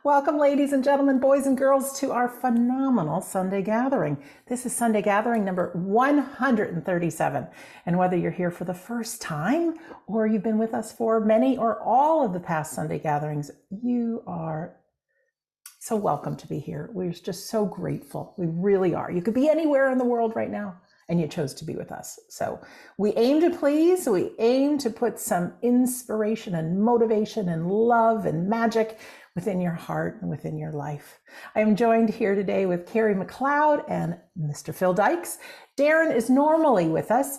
Welcome, ladies and gentlemen, boys and girls, to our phenomenal Sunday gathering. This is Sunday gathering number 137. And whether you're here for the first time or you've been with us for many or all of the past Sunday gatherings, you are so welcome to be here. We're just so grateful. We really are. You could be anywhere in the world right now, and you chose to be with us. So we aim to please, we aim to put some inspiration and motivation and love and magic within your heart and within your life. I am joined here today with Kerry McLeod and Mr. Phil Dykes. Darren is normally with us,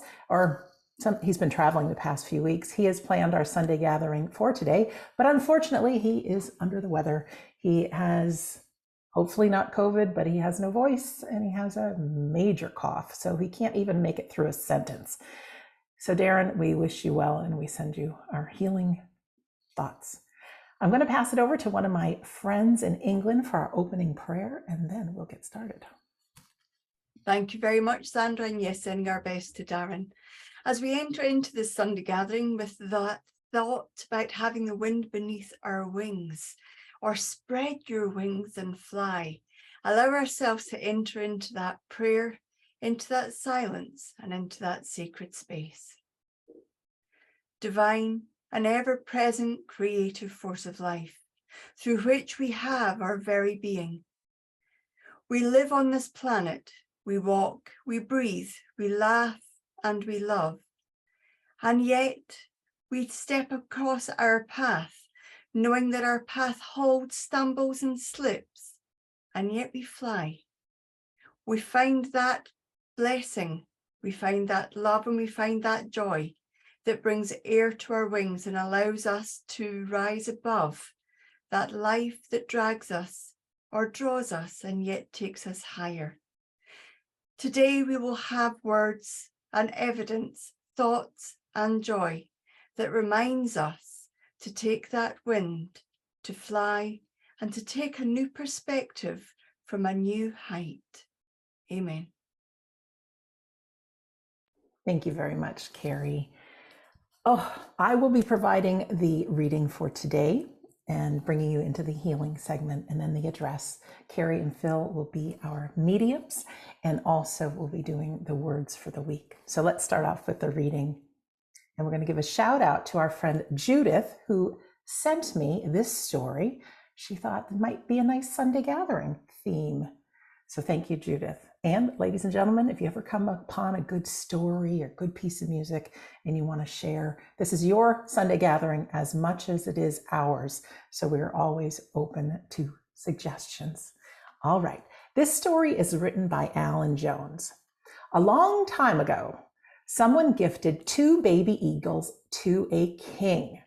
he's been traveling the past few weeks. He has planned our Sunday gathering for today, but unfortunately he is under the weather. He has hopefully not COVID, but he has no voice and he has a major cough, so he can't even make it through a sentence. So Darren, we wish you well and we send you our healing thoughts. I'm going to pass it over to one of my friends in England for our opening prayer, and then we'll get started. Thank you very much, Sandra, and yes, sending our best to Darren. As we enter into this Sunday gathering with that thought about having the wind beneath our wings, or spread your wings and fly, allow ourselves to enter into that prayer, into that silence, and into that sacred space. Divine and ever-present creative force of life, through which we have our very being. We live on this planet, we walk, we breathe, we laugh, and we love. And yet we step across our path, knowing that our path holds stumbles and slips, and yet we fly. We find that blessing, we find that love, and we find that joy that brings air to our wings and allows us to rise above that life that drags us or draws us and yet takes us higher. Today we will have words and evidence, thoughts and joy that reminds us to take that wind, to fly, and to take a new perspective from a new height. Amen. Thank you very much, Kerry. I will be providing the reading for today and bringing you into the healing segment and then the address. Kerry and Phil will be our mediums and also will be doing the words for the week. So let's start off with the reading. And we're going to give a shout out to our friend Judith, who sent me this story. She thought it might be a nice Sunday gathering theme. So thank you, Judith. And ladies and gentlemen, if you ever come upon a good story or good piece of music and you want to share, this is your Sunday gathering as much as it is ours. So we're always open to suggestions. All right. This story is written by Alan Jones. A long time ago, someone gifted 2 baby eagles to a king.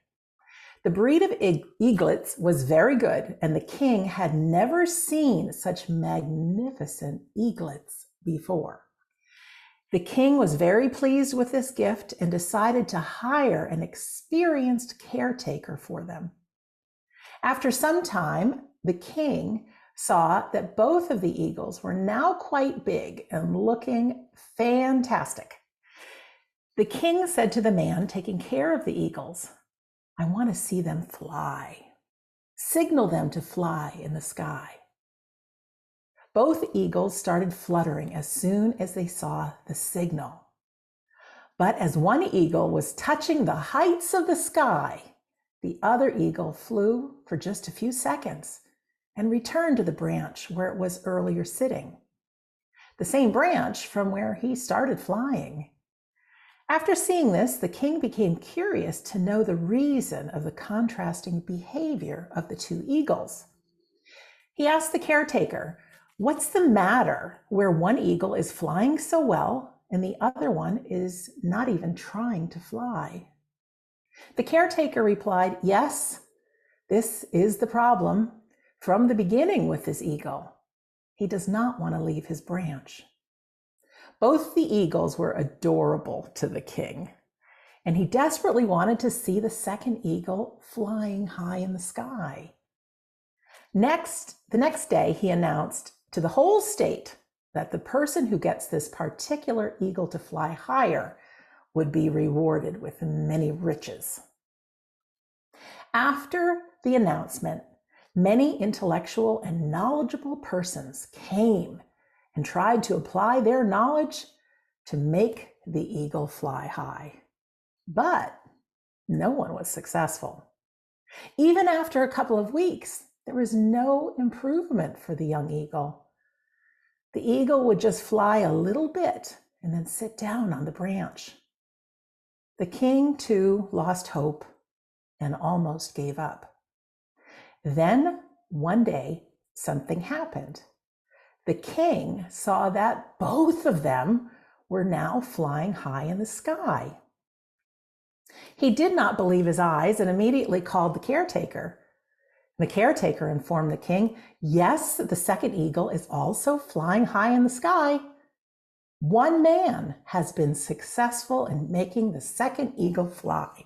The breed of eaglets was very good, and the king had never seen such magnificent eaglets before. The king was very pleased with this gift and decided to hire an experienced caretaker for them. After some time, the king saw that both of the eagles were now quite big and looking fantastic. The king said to the man taking care of the eagles, "I want to see them fly. Signal them to fly in the sky." Both eagles started fluttering as soon as they saw the signal. But as one eagle was touching the heights of the sky, the other eagle flew for just a few seconds and returned to the branch where it was earlier sitting, the same branch from where he started flying. After seeing this, the king became curious to know the reason of the contrasting behavior of the 2 eagles. He asked the caretaker, "What's the matter where one eagle is flying so well and the other one is not even trying to fly?" The caretaker replied, "Yes, this is the problem from the beginning with this eagle. He does not want to leave his branch." Both the eagles were adorable to the king, and he desperately wanted to see the second eagle flying high in the sky. The next day, he announced to the whole state that the person who gets this particular eagle to fly higher would be rewarded with many riches. After the announcement, Many intellectual and knowledgeable persons came and tried to apply their knowledge to make the eagle fly high. But no one was successful. Even after a couple of weeks, there was no improvement for the young eagle. The eagle would just fly a little bit and then sit down on the branch. The king, too, lost hope and almost gave up. Then, one day, something happened. The king saw that both of them were now flying high in the sky. He did not believe his eyes and immediately called the caretaker. The caretaker informed the king, yes, the second eagle is also flying high in the sky. One man has been successful in making the second eagle fly.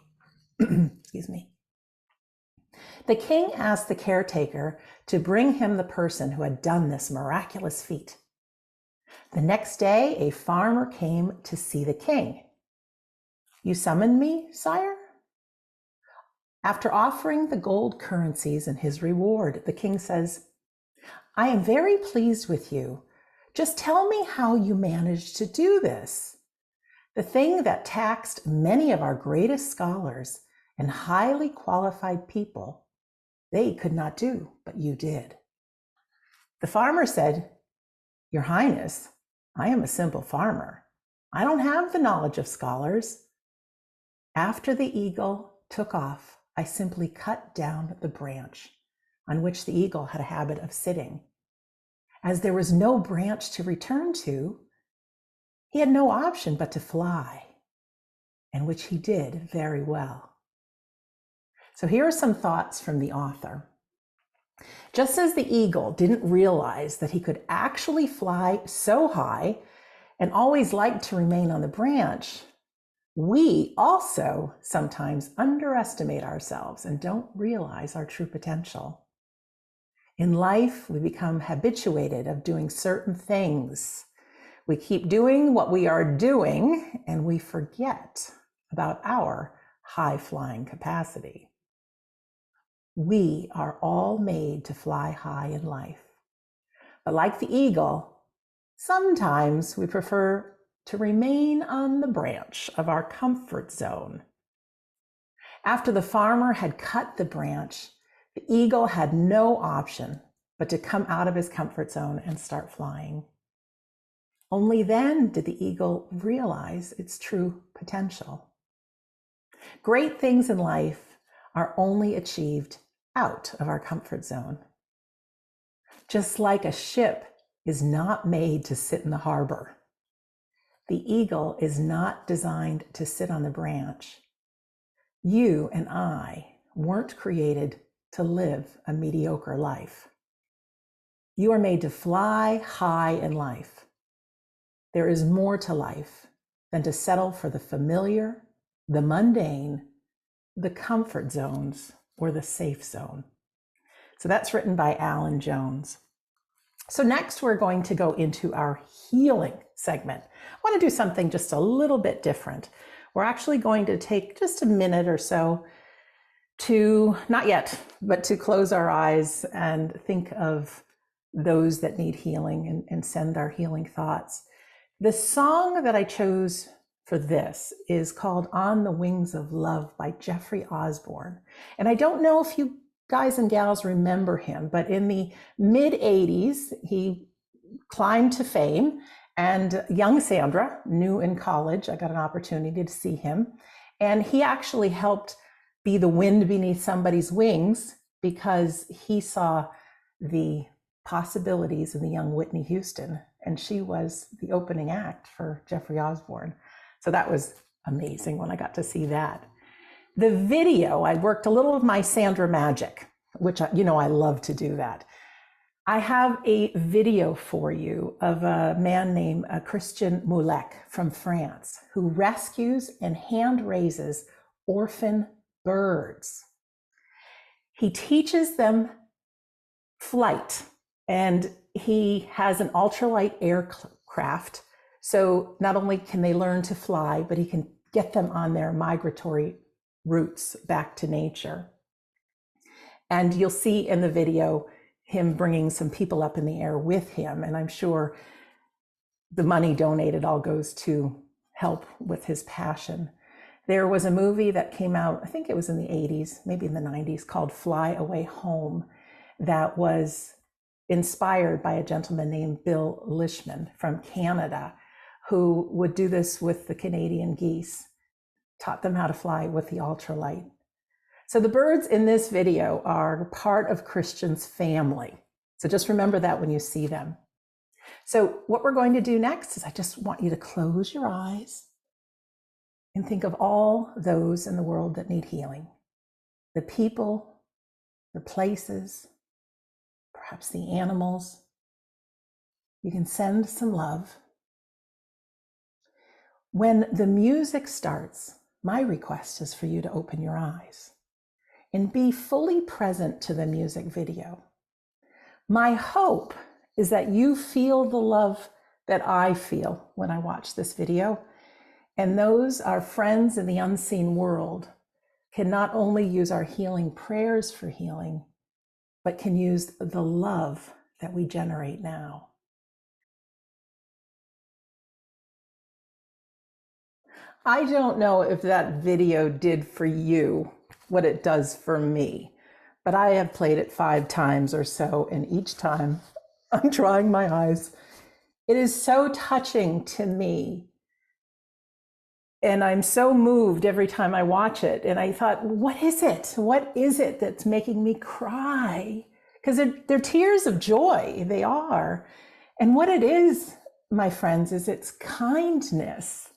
Excuse me. The king asked the caretaker to bring him the person who had done this miraculous feat. The next day, a farmer came to see the king. You summoned me, sire? After offering the gold currencies and his reward, the king says, I am very pleased with you. Just tell me how you managed to do this. The thing that taxed many of our greatest scholars and highly qualified people, they could not do, but you did. The farmer said, Your Highness, I am a simple farmer. I don't have the knowledge of scholars. After the eagle took off, I simply cut down the branch on which the eagle had a habit of sitting. As there was no branch to return to, he had no option but to fly, and which he did very well. So here are some thoughts from the author. Just as the eagle didn't realize that he could actually fly so high and always liked to remain on the branch, we also sometimes underestimate ourselves and don't realize our true potential. In life, we become habituated of doing certain things. We keep doing what we are doing and we forget about our high-flying capacity. We are all made to fly high in life. But like the eagle, sometimes we prefer to remain on the branch of our comfort zone. After the farmer had cut the branch, the eagle had no option but to come out of his comfort zone and start flying. Only then did the eagle realize its true potential. Great things in life are only achieved out of our comfort zone. Just like a ship is not made to sit in the harbor, the eagle is not designed to sit on the branch. You and I weren't created to live a mediocre life. You are made to fly high in life. There is more to life than to settle for the familiar, the mundane, the comfort zones, or the safe zone. So that's written by Alan Jones. So next we're going to go into our healing segment. I want to do something just a little bit different. We're actually going to take just a minute or so to, not yet, but to close our eyes and think of those that need healing and send our healing thoughts. The song that I chose for this is called On the Wings of Love by Jeffrey Osborne. And I don't know if you guys and gals remember him, but in the mid-'80s, he climbed to fame, and young Sandra, new in college, I got an opportunity to see him, and he actually helped be the wind beneath somebody's wings because he saw the possibilities in the young Whitney Houston, and she was the opening act for Jeffrey Osborne. So that was amazing when I got to see that. The video, I worked a little of my Sandra magic, which, I love to do that. I have a video for you of a man named Christian Moulec from France who rescues and hand raises orphan birds. He teaches them flight, and he has an ultralight aircraft. So not only can they learn to fly, but he can get them on their migratory routes back to nature. And you'll see in the video him bringing some people up in the air with him. And I'm sure the money donated all goes to help with his passion. There was a movie that came out, I think it was in the 80s, maybe in the 90s, called Fly Away Home, that was inspired by a gentleman named Bill Lishman from Canada, who would do this with the Canadian geese, taught them how to fly with the ultralight. So the birds in this video are part of Christian's family. So just remember that when you see them. So what we're going to do next is I just want you to close your eyes and think of all those in the world that need healing. The people, the places, perhaps the animals. You can send some love. When the music starts, my request is for you to open your eyes and be fully present to the music video. My hope is that you feel the love that I feel when I watch this video. And those, our friends in the unseen world, can not only use our healing prayers for healing, but can use the love that we generate now. I don't know if that video did for you what it does for me, but I have played it 5 times or so, and each time I'm drying my eyes. It is so touching to me. And I'm so moved every time I watch it. And I thought, what is it? What is it that's making me cry? Because they're tears of joy, they are. And what it is, my friends, is it's kindness.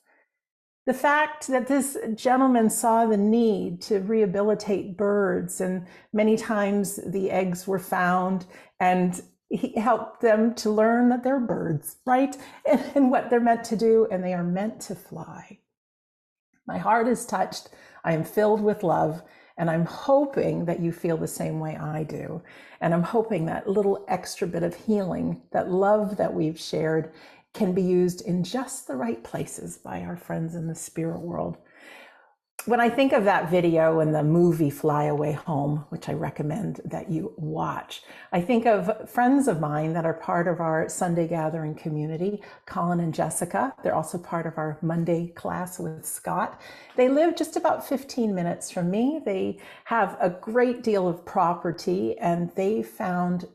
The fact that this gentleman saw the need to rehabilitate birds, and many times the eggs were found, and he helped them to learn that they're birds, right? And what they're meant to do, and they are meant to fly. My heart is touched. I am filled with love, and I'm hoping that you feel the same way I do. And I'm hoping that little extra bit of healing, that love that we've shared, can be used in just the right places by our friends in the spirit world. When I think of that video and the movie Fly Away Home, which I recommend that you watch, I think of friends of mine that are part of our Sunday gathering community, Colin and Jessica. They're also part of our Monday class with Scott. They live just about 15 minutes from me. They have a great deal of property, and they found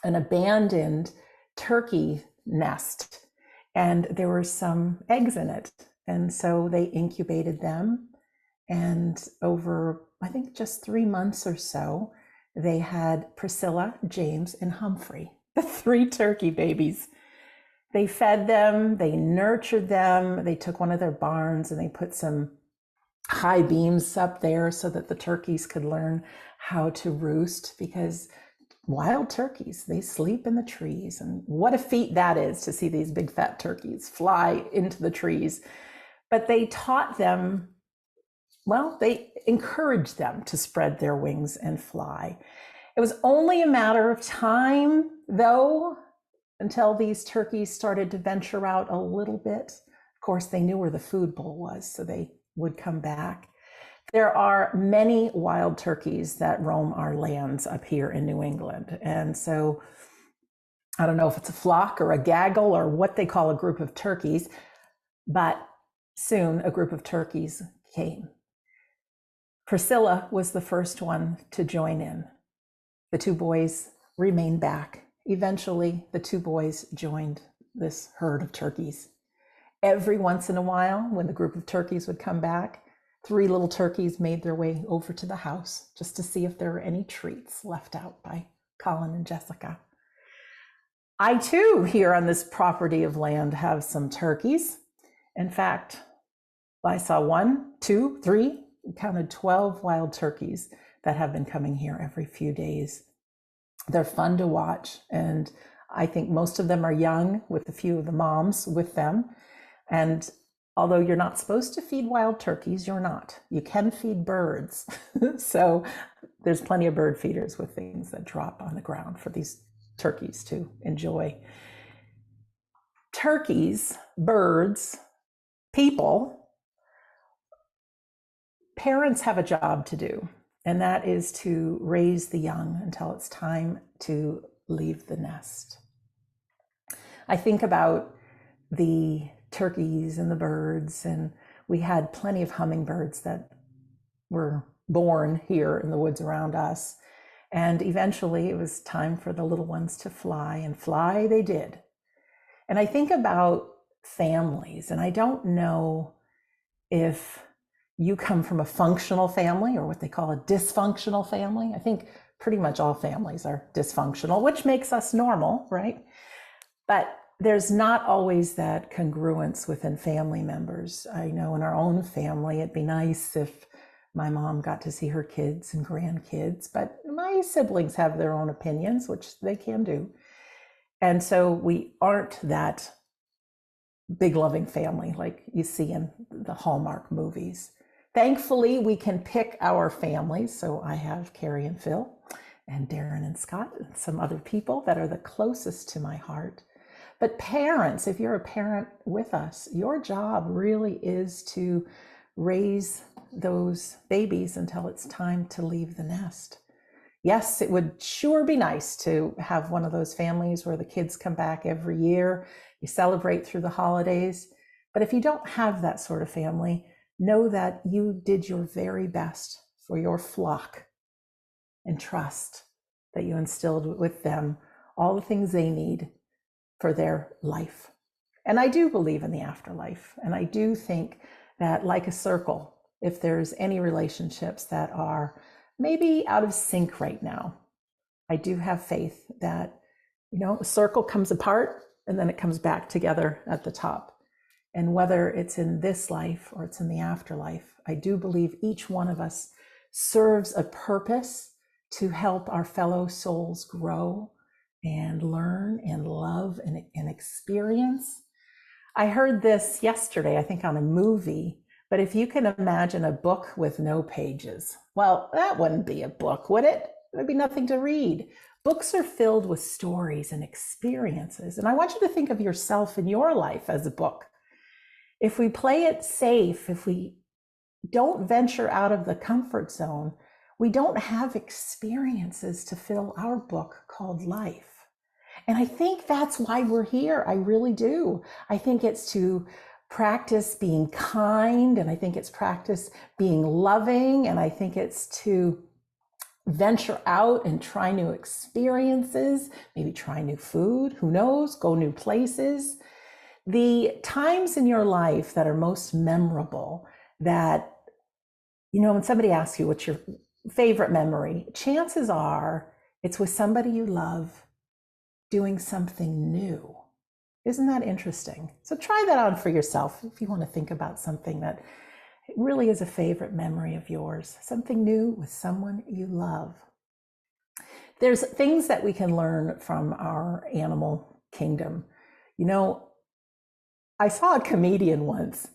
an abandoned turkey nest, and there were some eggs in it. And so they incubated them. And over, I think, just 3 months or so, they had Priscilla, James, and Humphrey, the 3 turkey babies. They fed them, they nurtured them. They took one of their barns and they put some high beams up there so that the turkeys could learn how to roost, because wild turkeys, they sleep in the trees. And what a feat that is to see these big fat turkeys fly into the trees. But they taught them, well, they encouraged them to spread their wings and fly. It was only a matter of time, though, until these turkeys started to venture out a little bit. Of course, they knew where the food bowl was, so they would come back. There are many wild turkeys that roam our lands up here in New England. And so I don't know if it's a flock or a gaggle or what they call a group of turkeys, but soon a group of turkeys came. Priscilla was the first one to join in. The 2 boys remained back. Eventually, the 2 boys joined this herd of turkeys. Every once in a while, when the group of turkeys would come back, 3 little turkeys made their way over to the house just to see if there were any treats left out by Colin and Jessica. I too, here on this property of land, have some turkeys. In fact, I saw 1, 2, 3, counted 12 wild turkeys that have been coming here every few days. They're fun to watch, and I think most of them are young, with a few of the moms with them. And although you're not supposed to feed wild turkeys, you're not. You can feed birds. So there's plenty of bird feeders with things that drop on the ground for these turkeys to enjoy. Turkeys, birds, people, parents have a job to do. and that is to raise the young until it's time to leave the nest. I think about the turkeys and the birds, and we had plenty of hummingbirds that were born here in the woods around us. And eventually it was time for the little ones to fly, and fly they did. And I think about families, and I don't know if you come from a functional family or what they call a dysfunctional family. I think pretty much all families are dysfunctional, which makes us normal, right? But there's not always that congruence within family members. I know in our own family, it'd be nice if my mom got to see her kids and grandkids, but my siblings have their own opinions, which they can do. And so we aren't that big loving family like you see in the Hallmark movies. Thankfully, we can pick our families. So I have Kerry and Phil and Darren and Scott and some other people that are the closest to my heart. But parents, if you're a parent with us, your job really is to raise those babies until it's time to leave the nest. Yes, it would sure be nice to have one of those families where the kids come back every year, you celebrate through the holidays. But if you don't have that sort of family, know that you did your very best for your flock, and trust that you instilled with them all the things they need for their life. And I do believe in the afterlife. And I do think that, like a circle, if there's any relationships that are maybe out of sync right now, I do have faith that, a circle comes apart and then it comes back together at the top. And whether it's in this life or it's in the afterlife, I do believe each one of us serves a purpose to help our fellow souls grow and learn and love and experience. I heard this yesterday, I think on a movie, but if you can imagine a book with no pages, well, that wouldn't be a book, would it? There'd be nothing to read. Books are filled with stories and experiences. And I want you to think of yourself and your life as a book. If we play it safe, if we don't venture out of the comfort zone, we don't have experiences to fill our book called life. And I think that's why we're here. I really do. I think it's to practice being kind, and I think it's practice being loving, and I think it's to venture out and try new experiences, maybe try new food, who knows, go new places. The times in your life that are most memorable, that, when somebody asks you what's your favorite memory, chances are it's with somebody you love doing something new. Isn't that interesting? So try that on for yourself if you want to think about something that really is a favorite memory of yours, something new with someone you love. There's things that we can learn from our animal kingdom. I saw a comedian once,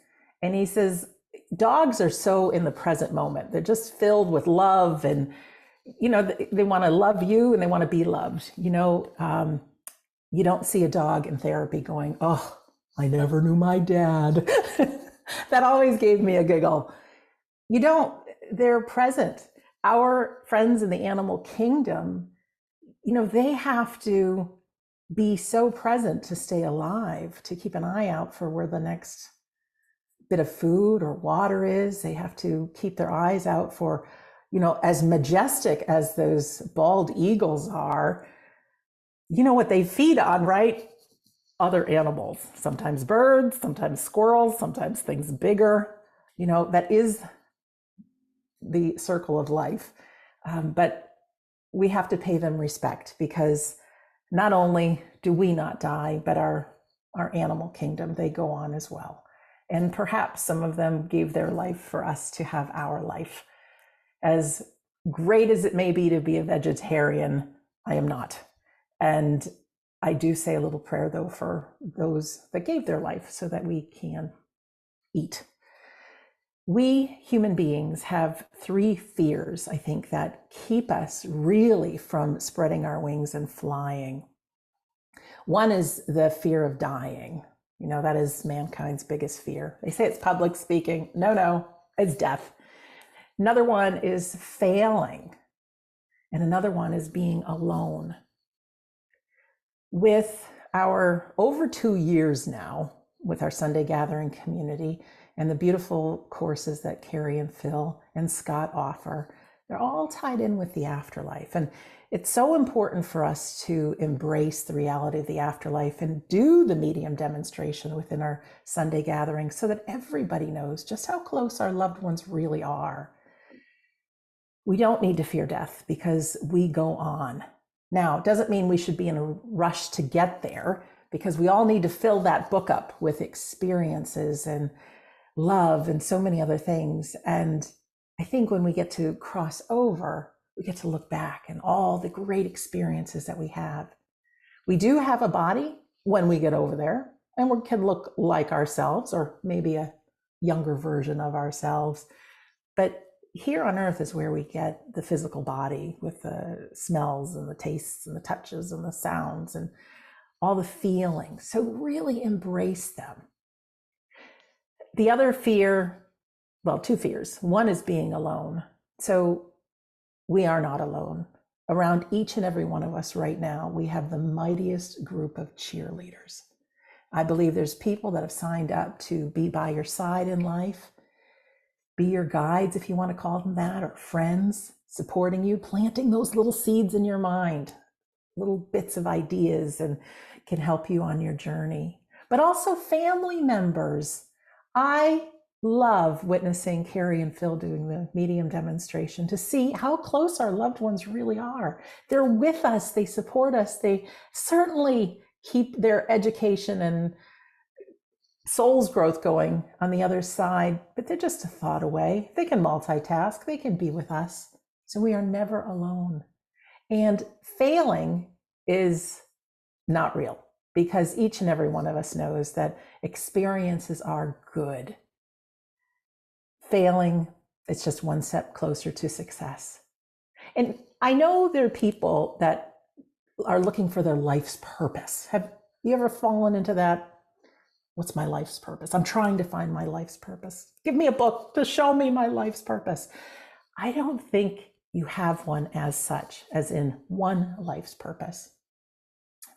and he says, dogs are so in the present moment. They're just filled with love, and, they want to love you and they want to be loved. You don't see a dog in therapy going, oh, I never knew my dad. That always gave me a giggle. They're present. Our friends in the animal kingdom, they have to be so present to stay alive, to keep an eye out for where the next bit of food or water is. They have to keep their eyes out for, as majestic as those bald eagles are, what they feed on, right? Other animals, sometimes birds, sometimes squirrels, sometimes things bigger. That is the circle of life. But we have to pay them respect, because not only do we not die, but our animal kingdom, they go on as well. And perhaps some of them gave their life for us to have our life. As great as it may be to be a vegetarian, I am not. And I do say a little prayer, though, for those that gave their life so that we can eat. We human beings have 3 fears, I think, that keep us really from spreading our wings and flying. One is the fear of dying. That is mankind's biggest fear. They say it's public speaking. No, it's death. Another one is failing. And another one is being alone. With our over 2 years now with our Sunday gathering community and the beautiful courses that Kerry and Phil and Scott offer, they're all tied in with the afterlife. And it's so important for us to embrace the reality of the afterlife and do the medium demonstration within our Sunday gathering so that everybody knows just how close our loved ones really are. We don't need to fear death because we go on. Now, it doesn't mean we should be in a rush to get there, because we all need to fill that book up with experiences and love and so many other things. And I think when we get to cross over, we get to look back and all the great experiences that we have. We do have a body when we get over there, and we can look like ourselves or maybe a younger version of ourselves. But here on earth is where we get the physical body with the smells and the tastes and the touches and the sounds and all the feelings. So really embrace them. The other fear, well, two fears. One is being alone. So we are not alone. Around each and every one of us right now, we have the mightiest group of cheerleaders. I believe there's people that have signed up to be by your side in life, be your guides, if you want to call them that, or friends supporting you, planting those little seeds in your mind, little bits of ideas, and can help you on your journey. But also family members. I love witnessing Kerry and Phil doing the medium demonstration to see how close our loved ones really are. They're with us, they support us, they certainly keep their education and soul's growth going on the other side, but they're just a thought away. They can multitask, they can be with us. So we are never alone. And failing is not real, because each and every one of us knows that experiences are good. Failing, it's just one step closer to success. And I know there are people that are looking for their life's purpose. Have you ever fallen into that? What's my life's purpose? I'm trying to find my life's purpose. Give me a book to show me my life's purpose. I don't think you have one as such, as in one life's purpose.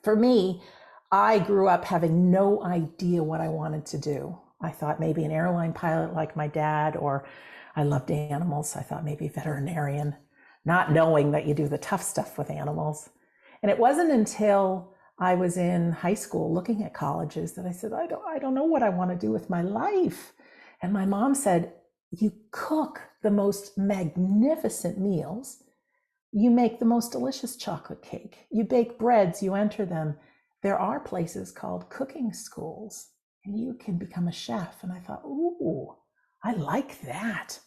For me, I grew up having no idea what I wanted to do. I thought maybe an airline pilot like my dad, or I loved animals. I thought maybe veterinarian, not knowing that you do the tough stuff with animals. And it wasn't until I was in high school looking at colleges that I said, I don't know what I want to do with my life. And my mom said, you cook the most magnificent meals. You make the most delicious chocolate cake. You bake breads, you enter them. There are places called cooking schools, and you can become a chef. And I thought, ooh, I like that.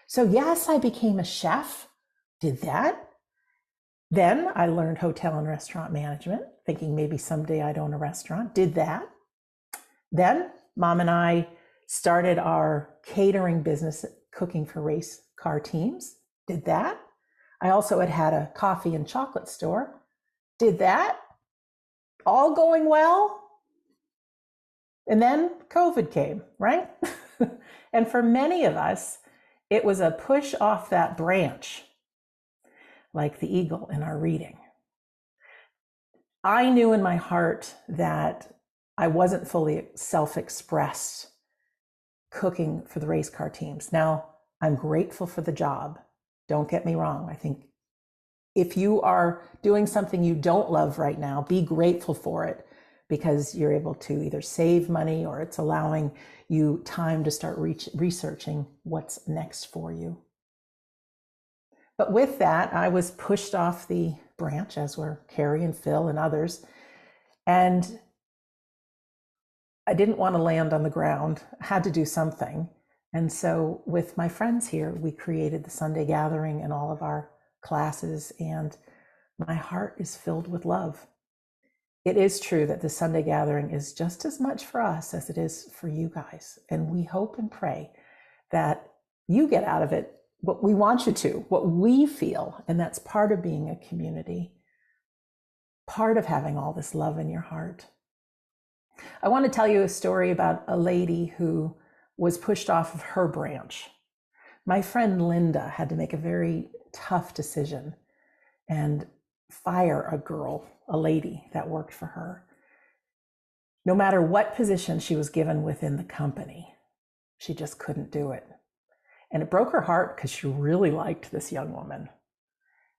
So yes, I became a chef, did that. Then I learned hotel and restaurant management, thinking maybe someday I'd own a restaurant, did that. Then Mom and I started our catering business, cooking for race car teams, did that. I also had a coffee and chocolate store, did that. All going well. And then COVID came, right? And for many of us, it was a push off that branch, like the eagle in our reading. I knew in my heart that I wasn't fully self-expressed cooking for the race car teams. Now, I'm grateful for the job. Don't get me wrong. I think if you are doing something you don't love right now, be grateful for it, because you're able to either save money or it's allowing you time to start researching what's next for you. But with that, I was pushed off the branch, as were Kerry and Phil and others. And I didn't want to land on the ground, I had to do something. And so with my friends here, we created the Sunday gathering and all of our classes, and my heart is filled with love. It is true that the Sunday gathering is just as much for us as it is for you guys. And we hope and pray that you get out of it what we want you to, what we feel. And that's part of being a community, part of having all this love in your heart. I want to tell you a story about a lady who was pushed off of her branch. My friend Linda had to make a very tough decision and fire a girl, a lady that worked for her. No matter what position she was given within the company, she just couldn't do it. And it broke her heart because she really liked this young woman.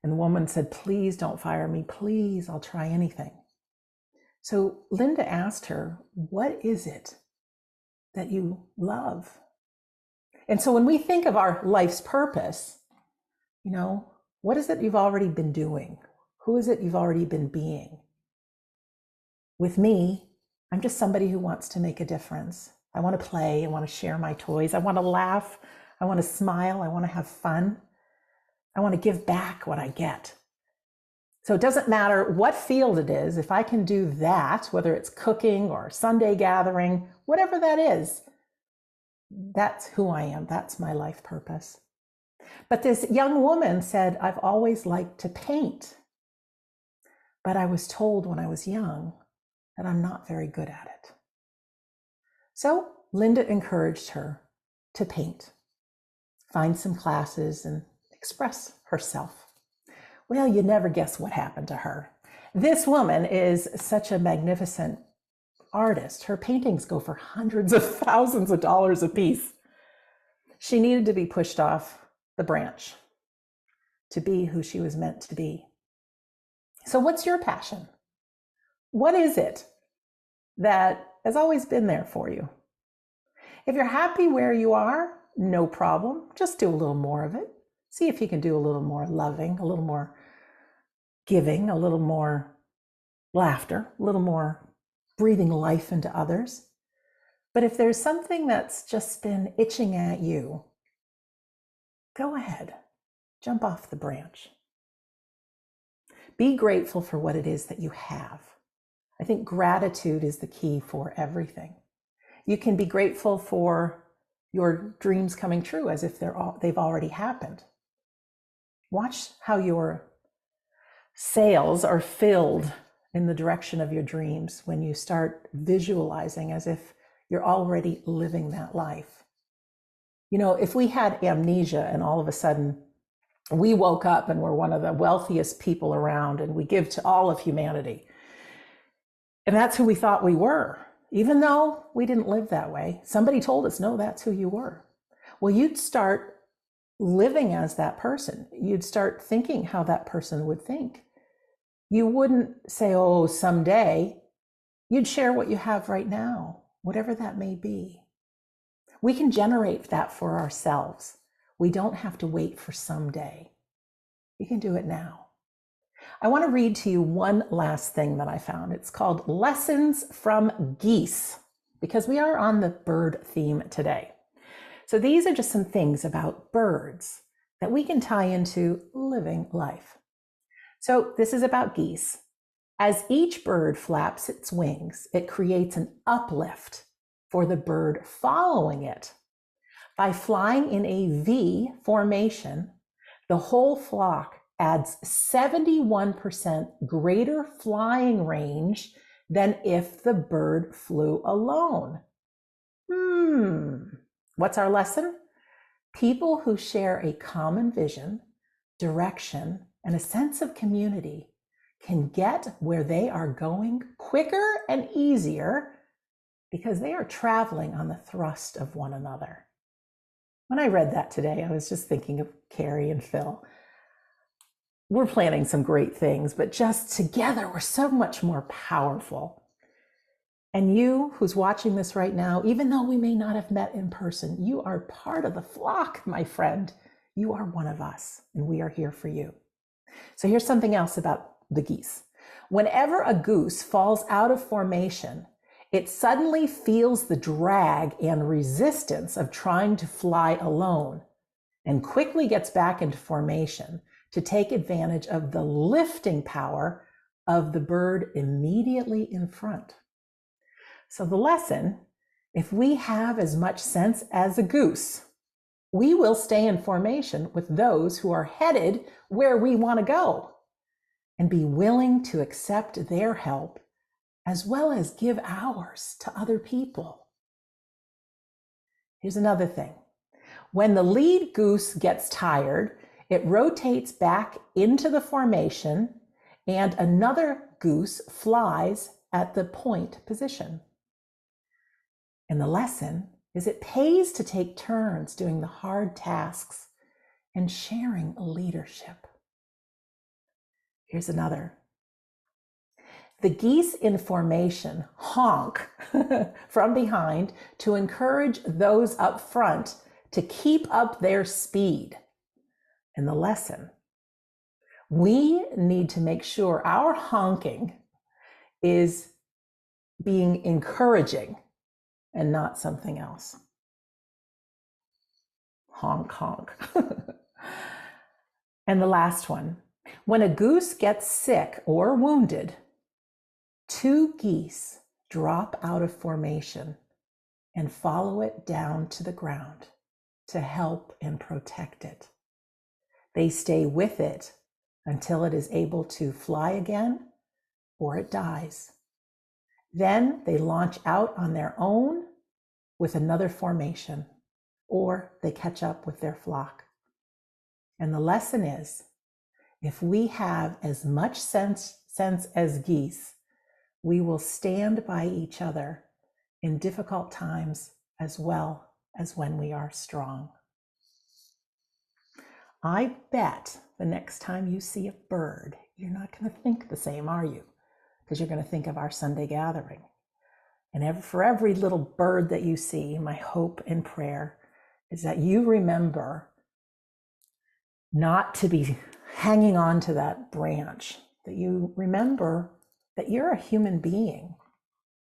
And the woman said, please don't fire me. Please, I'll try anything. So Linda asked her, what is it that you love? And so when we think of our life's purpose, what is it you've already been doing? Who is it you've already been being? With me, I'm just somebody who wants to make a difference. I want to play. I want to share my toys. I want to laugh. I want to smile. I want to have fun. I want to give back what I get. So it doesn't matter what field it is. If I can do that, whether it's cooking or Sunday gathering, whatever that is, that's who I am. That's my life purpose. But this young woman said, I've always liked to paint, but I was told when I was young that I'm not very good at it. So Linda encouraged her to paint, find some classes and express herself. Well, you never guess what happened to her. This woman is such a magnificent artist. Her paintings go for hundreds of thousands of dollars a piece. She needed to be pushed off the branch to be who she was meant to be. So what's your passion? What is it that has always been there for you? If you're happy where you are, no problem. Just do a little more of it. See if you can do a little more loving, a little more giving, a little more laughter, a little more breathing life into others. But if there's something that's just been itching at you, go ahead, jump off the branch. Be grateful for what it is that you have. I think gratitude is the key for everything. You can be grateful for your dreams coming true as if they've already happened. Watch how your sails are filled in the direction of your dreams when you start visualizing as if you're already living that life. If we had amnesia and all of a sudden we woke up and we're one of the wealthiest people around and we give to all of humanity, and that's who we thought we were, even though we didn't live that way. Somebody told us, no, that's who you were. Well, you'd start living as that person. You'd start thinking how that person would think. You wouldn't say, oh, someday. You'd share what you have right now, whatever that may be. We can generate that for ourselves. We don't have to wait for someday. You can do it now. I want to read to you one last thing that I found. It's called Lessons from Geese, because we are on the bird theme today. So these are just some things about birds that we can tie into living life. So this is about geese. As each bird flaps its wings, it creates an uplift for the bird following it. By flying in a V formation, the whole flock adds 71% greater flying range than if the bird flew alone. What's our lesson? People who share a common vision, direction, and a sense of community can get where they are going quicker and easier because they are traveling on the thrust of one another. When I read that today, I was just thinking of Kerry and Phil. We're planning some great things, but just together, we're so much more powerful. And you who's watching this right now, even though we may not have met in person, you are part of the flock, my friend. You are one of us, and we are here for you. So here's something else about the geese. Whenever a goose falls out of formation, it suddenly feels the drag and resistance of trying to fly alone and quickly gets back into formation to take advantage of the lifting power of the bird immediately in front. So the lesson, if we have as much sense as a goose, we will stay in formation with those who are headed where we want to go and be willing to accept their help as well as give ours to other people. Here's another thing. When the lead goose gets tired, it rotates back into the formation and another goose flies at the point position. And the lesson is it pays to take turns doing the hard tasks and sharing leadership. Here's another. The geese in formation honk from behind to encourage those up front to keep up their speed. And the lesson, we need to make sure our honking is being encouraging and not something else. Honk, honk. And the last one, when a goose gets sick or wounded, 2 geese drop out of formation and follow it down to the ground to help and protect it. They stay with it until it is able to fly again or it dies. Then they launch out on their own with another formation, or they catch up with their flock. And the lesson is, if we have as much sense as geese, we will stand by each other in difficult times as well as when we are strong. I bet the next time you see a bird, you're not going to think the same, are you? Because you're going to think of our Sunday gathering. And for every little bird that you see, my hope and prayer is that you remember not to be hanging on to that branch, that you remember that you're a human being.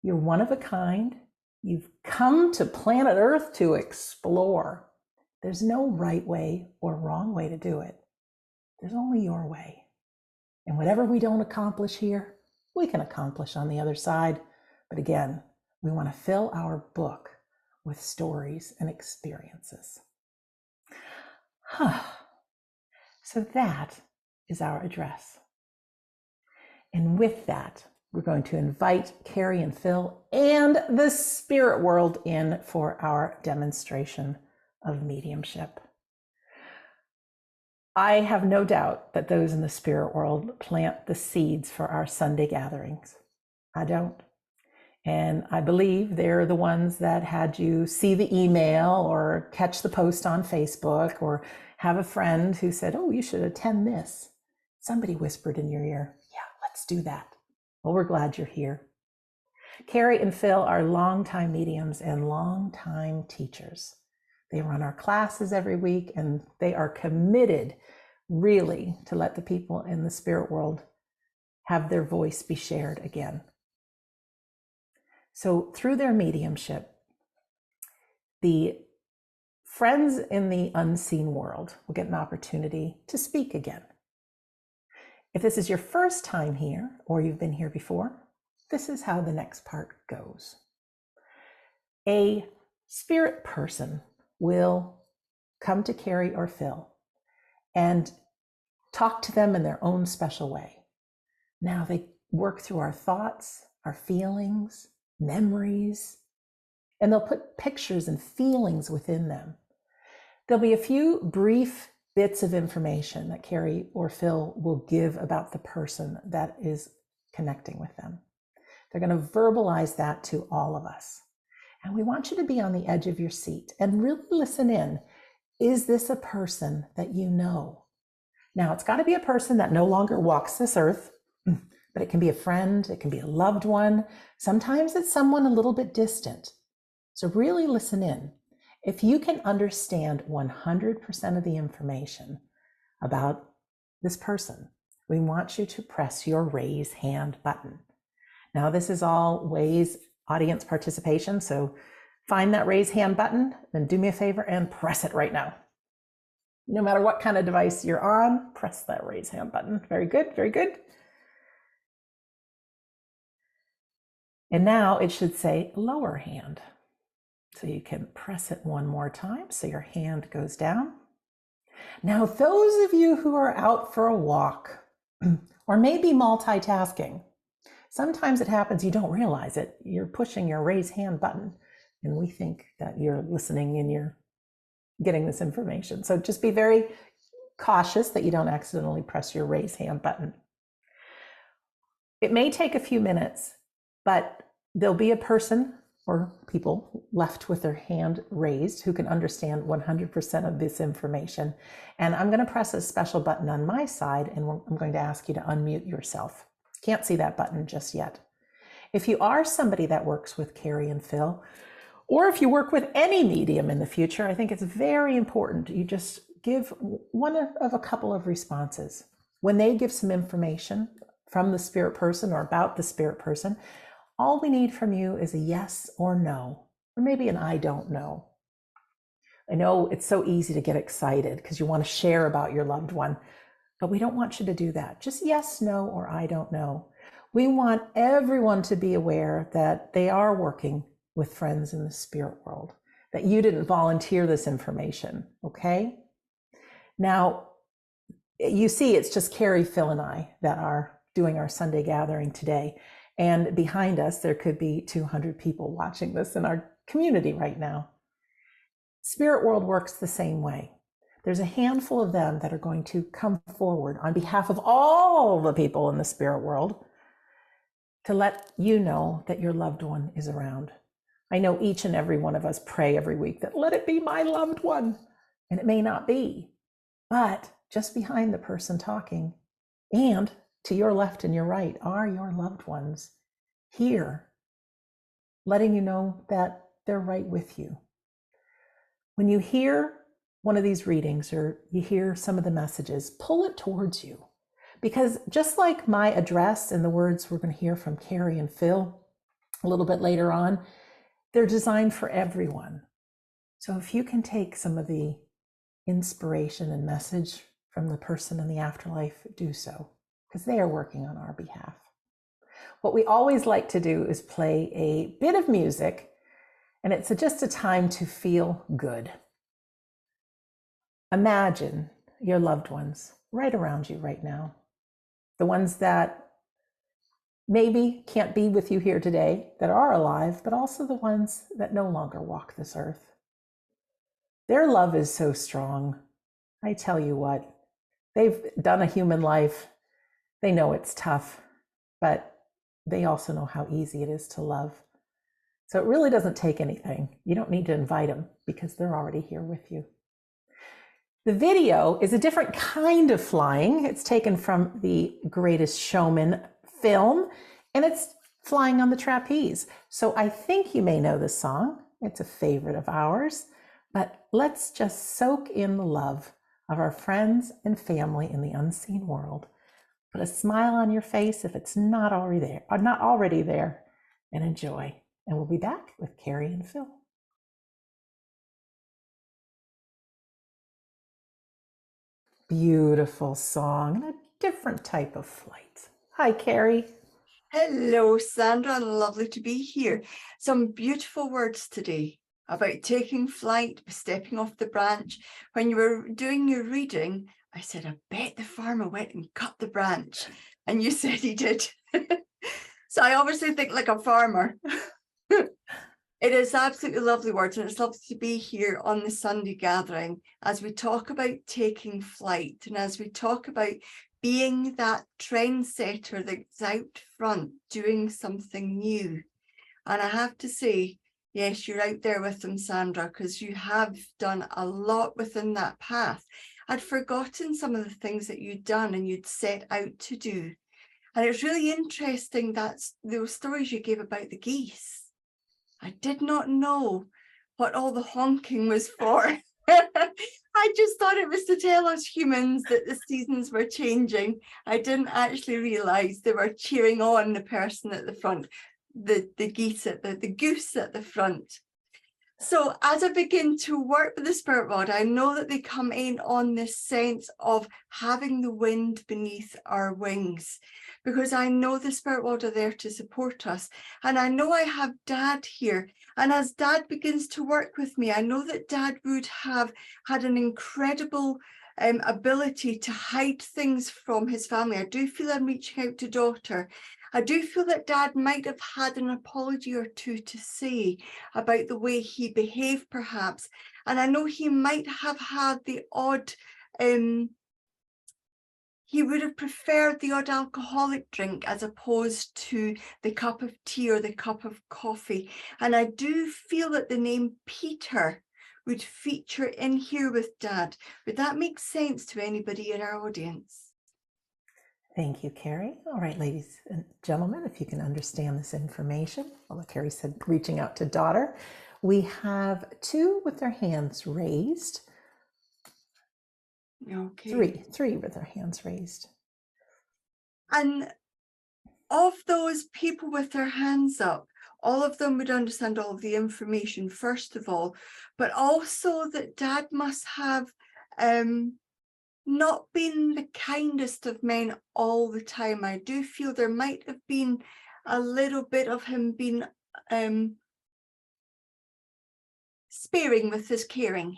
You're one of a kind. You've come to planet Earth to explore. There's no right way or wrong way to do it. There's only your way. And whatever we don't accomplish here, we can accomplish on the other side. But again, we want to fill our book with stories and experiences. So that is our address. And with that, we're going to invite Kerry and Phil and the spirit world in for our demonstration of mediumship. I have no doubt that those in the spirit world plant the seeds for our Sunday gatherings. I don't. And I believe they're the ones that had you see the email or catch the post on Facebook or have a friend who said, oh, you should attend this. Somebody whispered in your ear, yeah, let's do that. Well, we're glad you're here. Kerry and Phil are longtime mediums and longtime teachers. They run our classes every week, and they are committed really to let the people in the spirit world have their voice be shared again. So through their mediumship, the friends in the unseen world will get an opportunity to speak again. If this is your first time here, or you've been here before, this is how the next part goes. A spirit person will come to Kerry or Phil and talk to them in their own special way. Now they work through our thoughts, our feelings, memories, and they'll put pictures and feelings within them. There'll be a few brief bits of information that Kerry or Phil will give about the person that is connecting with them. They're going to verbalize that to all of us. And we want you to be on the edge of your seat and really listen in. Is this a person that you know? Now, it's got to be a person that no longer walks this earth, but it can be a friend, it can be a loved one. Sometimes it's someone a little bit distant. So really listen in. If you can understand 100% of the information about this person, we want you to press your raise hand button. Now, this is always audience participation, so find that raise hand button, then do me a favor and press it right now. No matter what kind of device you're on, press that raise hand button. Very good, very good. And now it should say lower hand. So you can press it one more time so your hand goes down. Now, those of you who are out for a walk or maybe multitasking, sometimes it happens you don't realize it. You're pushing your raise hand button and we think that you're listening in your getting this information. So just be very cautious that you don't accidentally press your raise hand button. It may take a few minutes, but there'll be a person or people left with their hand raised who can understand 100% of this information. And I'm going to press a special button on my side, and I'm going to ask you to unmute yourself. Can't see that button just yet. If you are somebody that works with Kerry and Phil, or if you work with any medium in the future, I think it's very important you just give one of a couple of responses. When they give some information from the spirit person or about the spirit person, all we need from you is a yes or no, or maybe an I don't know. I know it's so easy to get excited because you want to share about your loved one, but we don't want you to do that. Just yes, no, or I don't know. We want everyone to be aware that they are working with friends in the spirit world, that you didn't volunteer this information, okay? Now, you see, it's just Kerry, Phil, and I that are doing our Sunday gathering today. And behind us, there could be 200 people watching this in our community right now. Spirit world works the same way. There's a handful of them that are going to come forward on behalf of all the people in the spirit world to let you know that your loved one is around. I know each and every one of us pray every week that let it be my loved one, and it may not be, but just behind the person talking and to your left and your right are your loved ones here, letting you know that they're right with you. When you hear one of these readings or you hear some of the messages, pull it towards you. Because just like my address and the words we're going to hear from Kerry and Phil a little bit later on, they're designed for everyone. So if you can take some of the inspiration and message from the person in the afterlife, do so, because they are working on our behalf. What we always like to do is play a bit of music, and it's just a time to feel good. Imagine your loved ones right around you right now. The ones that maybe can't be with you here today, that are alive, but also the ones that no longer walk this earth. Their love is so strong. I tell you what, they've done a human life. They know it's tough, but they also know how easy it is to love. So it really doesn't take anything. You don't need to invite them because they're already here with you. The video is a different kind of flying. It's taken from the Greatest Showman film, and it's flying on the trapeze. So I think you may know this song. It's a favorite of ours, but let's just soak in the love of our friends and family in the unseen world. Put a smile on your face if it's not already there, and enjoy. And we'll be back with Kerry and Phil. Beautiful song and a different type of flight. Hi, Kerry. Hello, Sandra. Lovely to be here. Some beautiful words today about taking flight, stepping off the branch. When you were doing your reading, I said, I bet the farmer went and cut the branch. And you said he did. So I obviously think like a farmer. It is absolutely lovely words, and it's lovely to be here on the Sunday gathering as we talk about taking flight and as we talk about being that trendsetter that's out front doing something new. And I have to say, yes, you're out there with them, Sandra, because you have done a lot within that path. I'd forgotten some of the things that you'd done and you'd set out to do. And it's really interesting that those stories you gave about the geese. I did not know what all the honking was for. I just thought it was to tell us humans that the seasons were changing. I didn't actually realize they were cheering on the person at the front, the geese at the goose at the front. So as I begin to work with the spirit world, I know that they come in on this sense of having the wind beneath our wings, because I know the spirit world are there to support us. And I know I have Dad here. And as Dad begins to work with me, I know that Dad would have had an incredible ability to hide things from his family. I do feel I'm reaching out to daughter. I do feel that Dad might have had an apology or two to say about the way he behaved, perhaps. And I know he might have had the odd, he would have preferred the odd alcoholic drink as opposed to the cup of tea or the cup of coffee. And I do feel that the name Peter would feature in here with Dad. Would that make sense to anybody in our audience? Thank you, Kerry. All right, ladies and gentlemen, if you can understand this information, although Kerry said reaching out to daughter, we have 2 with their hands raised. Okay. Three with their hands raised. And of those people with their hands up, all of them would understand all of the information, first of all, but also that Dad must have not been the kindest of men all the time. I do feel there might have been a little bit of him being sparing with his caring.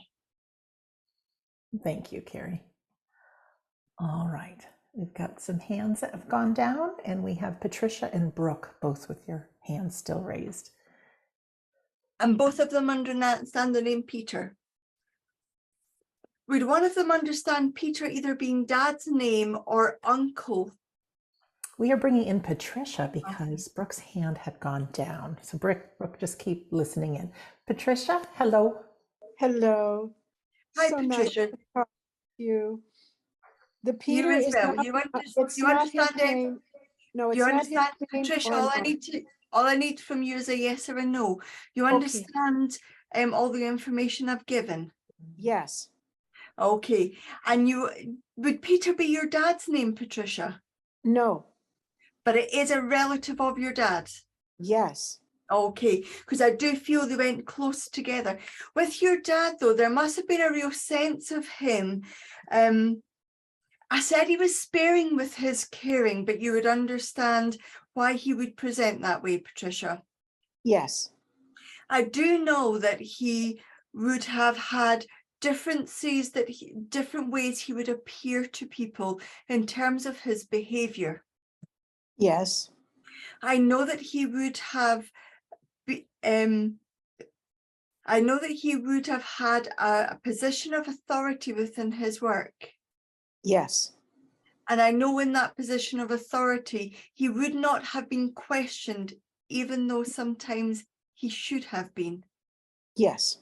Thank you, Kerry. All right, we've got some hands that have gone down, and we have Patricia and Brooke, both with your hands still raised. And both of them understand the name Peter. Would one of them understand Peter either being Dad's name or uncle? We are bringing in Patricia because Brooke's hand had gone down. So Brooke, just keep listening in. Patricia, hello. Hello. Hi, So nice Patricia. to talk to you. The You Peter as is well. not, You it's not his understand it? name. No, it's You not his understand, name. Patricia? or All I need from you is a yes or a no. You Okay. understand all the information I've given? Yes, Okay. And would Peter be your dad's name, Patricia? no, But it is a relative of your dad. yes, Okay, because I do feel they went close together. With your dad, though, there must have been a real sense of him. I said he was sparing with his caring, but you would understand why he would present that way, Patricia. yes, I do know that he would have had differences, different ways he would appear to people in terms of his behavior. yes, I know that he would have I know that he would have had a position of authority within his work. yes, And I know in that position of authority, he would not have been questioned, even though sometimes he should have been. yes,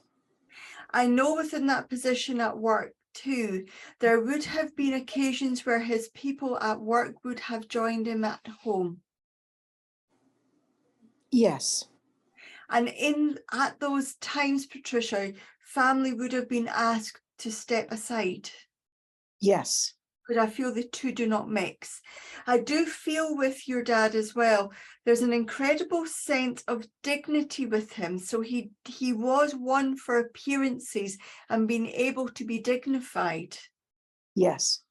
I know within that position at work too, there would have been occasions where his people at work would have joined him at home. yes, And at those times, Patricia, family would have been asked to step aside. yes, But I feel the two do not mix. I do feel with your dad as well, there's an incredible sense of dignity with him. So he was one for appearances and being able to be dignified. yes,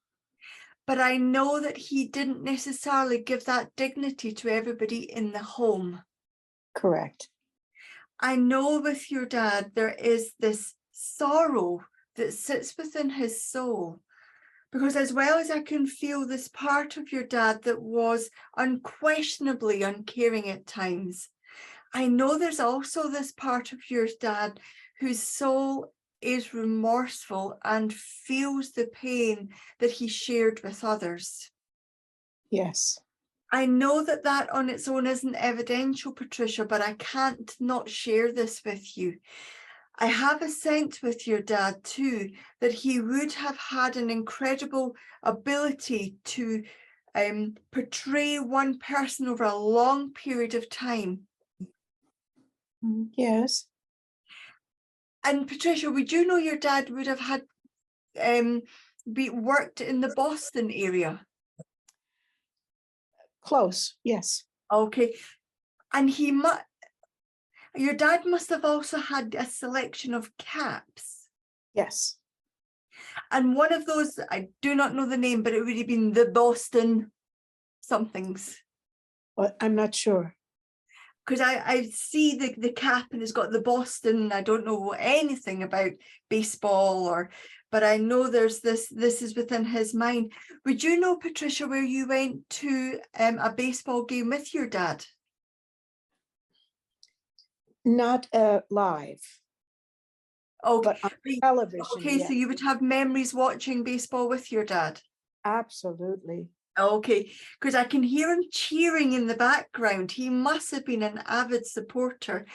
But I know that he didn't necessarily give that dignity to everybody in the home. correct. I know with your dad, there is this sorrow that sits within his soul. Because as well as I can feel this part of your dad that was unquestionably uncaring at times, I know there's also this part of your dad whose soul is remorseful and feels the pain that he shared with others. Yes, I know that that on its own isn't evidential, Patricia, but I can't not share this with you. I have a sense with your dad too, that he would have had an incredible ability to portray one person over a long period of time. yes, And Patricia, would you know your dad would have had worked in the Boston area? close. Yes, Okay. And your dad must have also had a selection of caps. yes, And one of those, I do not know the name, but it would have been the Boston somethings. but I'm not sure. Because I see the cap and it's got the Boston. I don't know anything about baseball but I know there's this is within his mind. Would you know, Patricia, where you went to a baseball game with your dad? Not live, Okay, but on television. okay, yes, so you would have memories watching baseball with your dad. absolutely. Okay, because I can hear him cheering in the background. He must have been an avid supporter.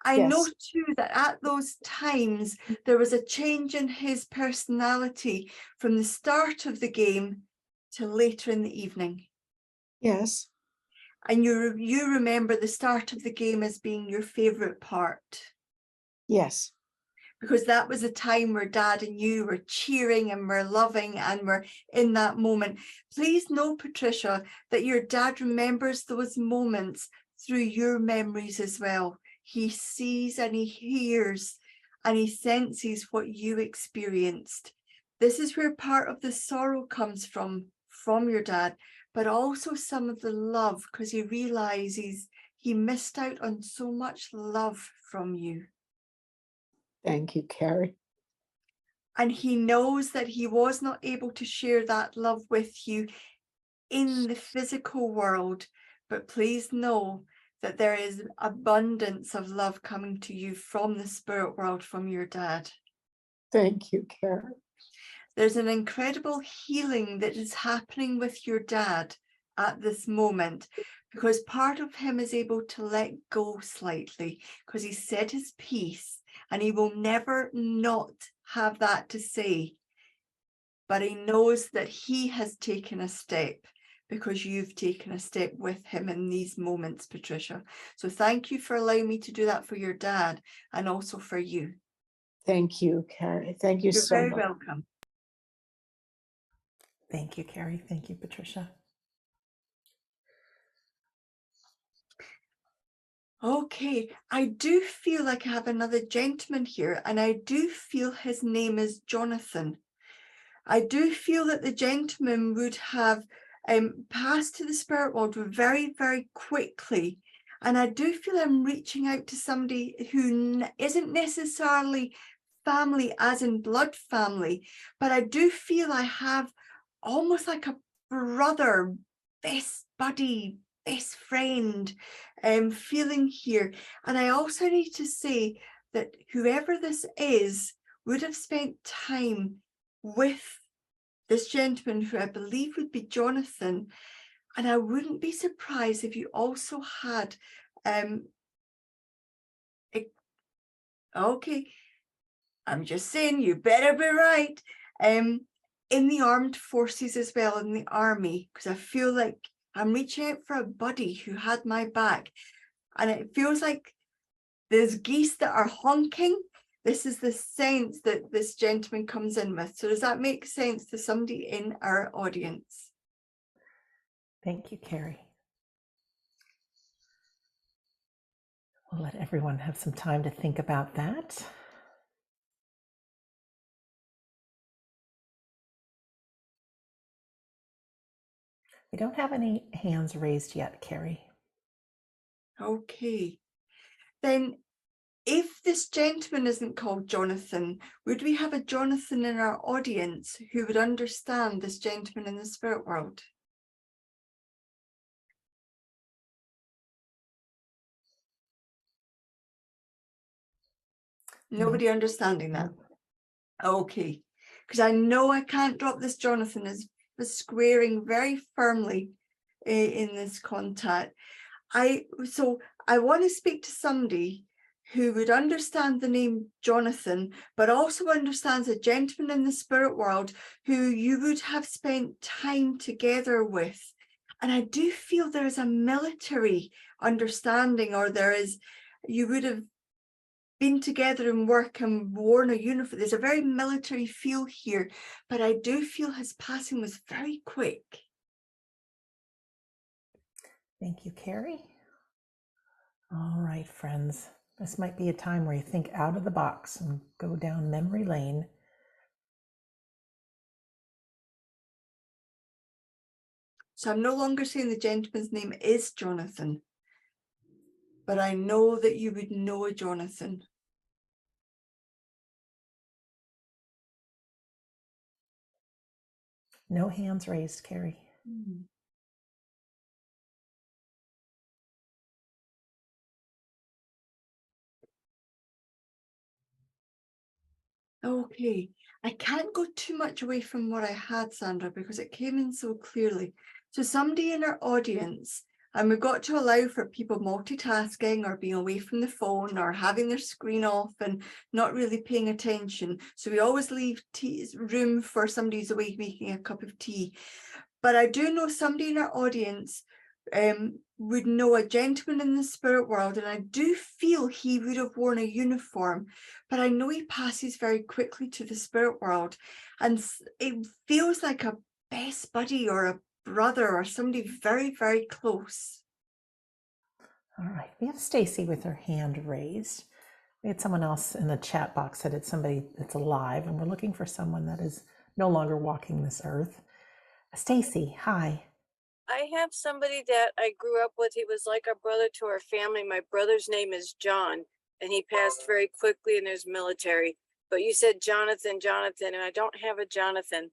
I know Yes. too that at those times there was a change in his personality from the start of the game to later in the evening. Yes. And you remember the start of the game as being your favorite part, Yes. because that was a time where Dad and you were cheering and were loving and were in that moment. Please know, Patricia, that your dad remembers those moments through your memories as well. He sees and he hears and he senses what you experienced. This is where part of the sorrow comes from your dad, but also some of the love, because he realizes he missed out on so much love from you. Thank you, Kerry. And he knows that he was not able to share that love with you in the physical world, but please know that there is abundance of love coming to you from the spirit world, from your dad. Thank you, Kerry. There's an incredible healing that is happening with your dad at this moment, because part of him is able to let go slightly, because he said his piece and he will never not have that to say. But he knows that he has taken a step because you've taken a step with him in these moments, Patricia. So thank you for allowing me to do that for your dad and also for you. Thank you, Kerry. Thank you You're so very much. welcome. Thank you, Kerry. Thank you, Patricia. Okay, I do feel like I have another gentleman here, and I do feel his name is Jonathan. I do feel that the gentleman would have passed to the spirit world very, very quickly. And I do feel I'm reaching out to somebody who isn't necessarily family as in blood family, but I do feel I have almost like a brother, best buddy, best friend feeling here. And I also need to say that whoever this is would have spent time with this gentleman, who I believe would be Jonathan. And I wouldn't be surprised if you also had okay, I'm just saying, you better be right, in the armed forces as well, in the army, because I feel like I'm reaching out for a buddy who had my back. And it feels like there's geese that are honking. This is the sense that this gentleman comes in with. So does that make sense to somebody in our audience? Thank you, Kerry. We'll let everyone have some time to think about that. We don't have any hands raised yet, Kerry. Okay. Then if this gentleman isn't called Jonathan, would we have a Jonathan in our audience who would understand this gentleman in the spirit world? Nobody understanding that? Okay, because I know I can't drop this Jonathan as squaring very firmly in this contact. So I want to speak to somebody who would understand the name Jonathan, but also understands a gentleman in the spirit world who you would have spent time together with. And I do feel there is a military understanding, or you would have been together in work and worn a uniform. There's a very military feel here, but I do feel his passing was very quick. Thank you, Kerry. All right, friends. This might be a time where you think out of the box and go down memory lane. So I'm no longer saying the gentleman's name is Jonathan, but I know that you would know a Jonathan. No hands raised, Kerry. Okay, I can't go too much away from what I had, Sandra, because it came in so clearly. So somebody in our audience, and we've got to allow for people multitasking or being away from the phone or having their screen off and not really paying attention. So we always leave room for somebody who's awake making a cup of tea. But I do know somebody in our audience would know a gentleman in the spirit world, and I do feel he would have worn a uniform, but I know he passes very quickly to the spirit world, and it feels like a best buddy or a brother or somebody very, very close. All right, we have Stacy with her hand raised. We had someone else in the chat box that it's somebody that's alive, and we're looking for someone that is no longer walking this earth. Stacy, hi. I have somebody that I grew up with. He was like a brother to our family. My brother's name is John, and he passed very quickly, and there's military. But you said Jonathan, and I don't have a Jonathan.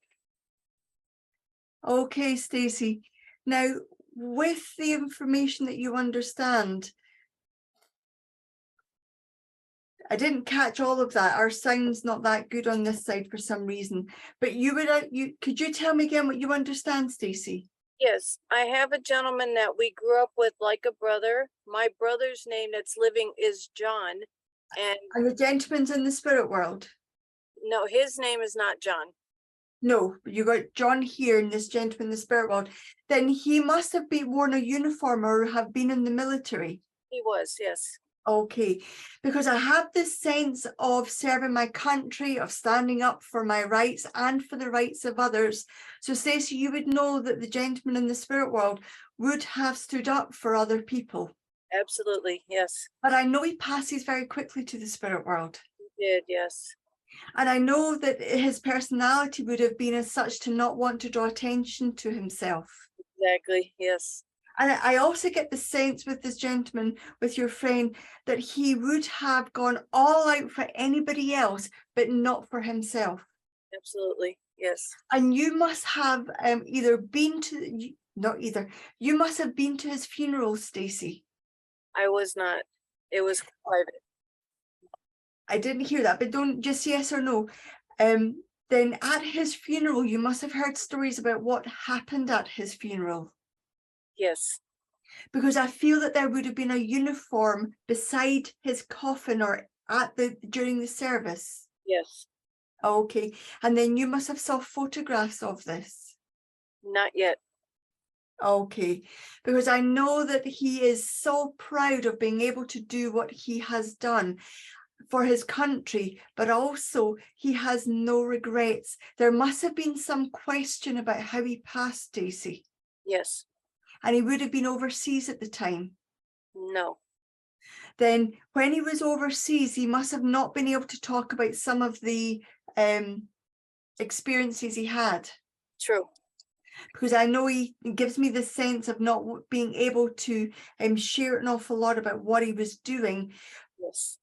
Okay, Stacy. Now, with the information that you understand, I didn't catch all of that. Our sound's not that good on this side for some reason. But could you tell me again what you understand, Stacy? Yes, I have a gentleman that we grew up with like a brother. My brother's name that's living is John. And the gentleman's in the spirit world? No, his name is not John. No, you got John here and this gentleman in the spirit world. Then he must have worn a uniform or have been in the military. He was, yes. Okay, because I have this sense of serving my country, of standing up for my rights and for the rights of others. So Stacey, you would know that the gentleman in the spirit world would have stood up for other people. Absolutely, yes. But I know he passes very quickly to the spirit world. He did, yes. And I know that his personality would have been as such to not want to draw attention to himself. Exactly, yes. And I also get the sense with this gentleman, with your friend, that he would have gone all out for anybody else, but not for himself. Absolutely, yes. And you must have you must have been to his funeral, Stacey. I was not. It was private. I didn't hear that, but don't just yes or no. Then at his funeral, you must have heard stories about what happened at his funeral. Yes. Because I feel that there would have been a uniform beside his coffin or during the service. Yes. Okay, and then you must have saw photographs of this. Not yet. Okay, because I know that he is so proud of being able to do what he has done for his country, but also he has no regrets. There must have been some question about how he passed, Stacey. Yes. And he would have been overseas at the time. No. Then when he was overseas, he must have not been able to talk about some of the experiences he had. True. Because I know he gives me the sense of not being able to share an awful lot about what he was doing. Yes.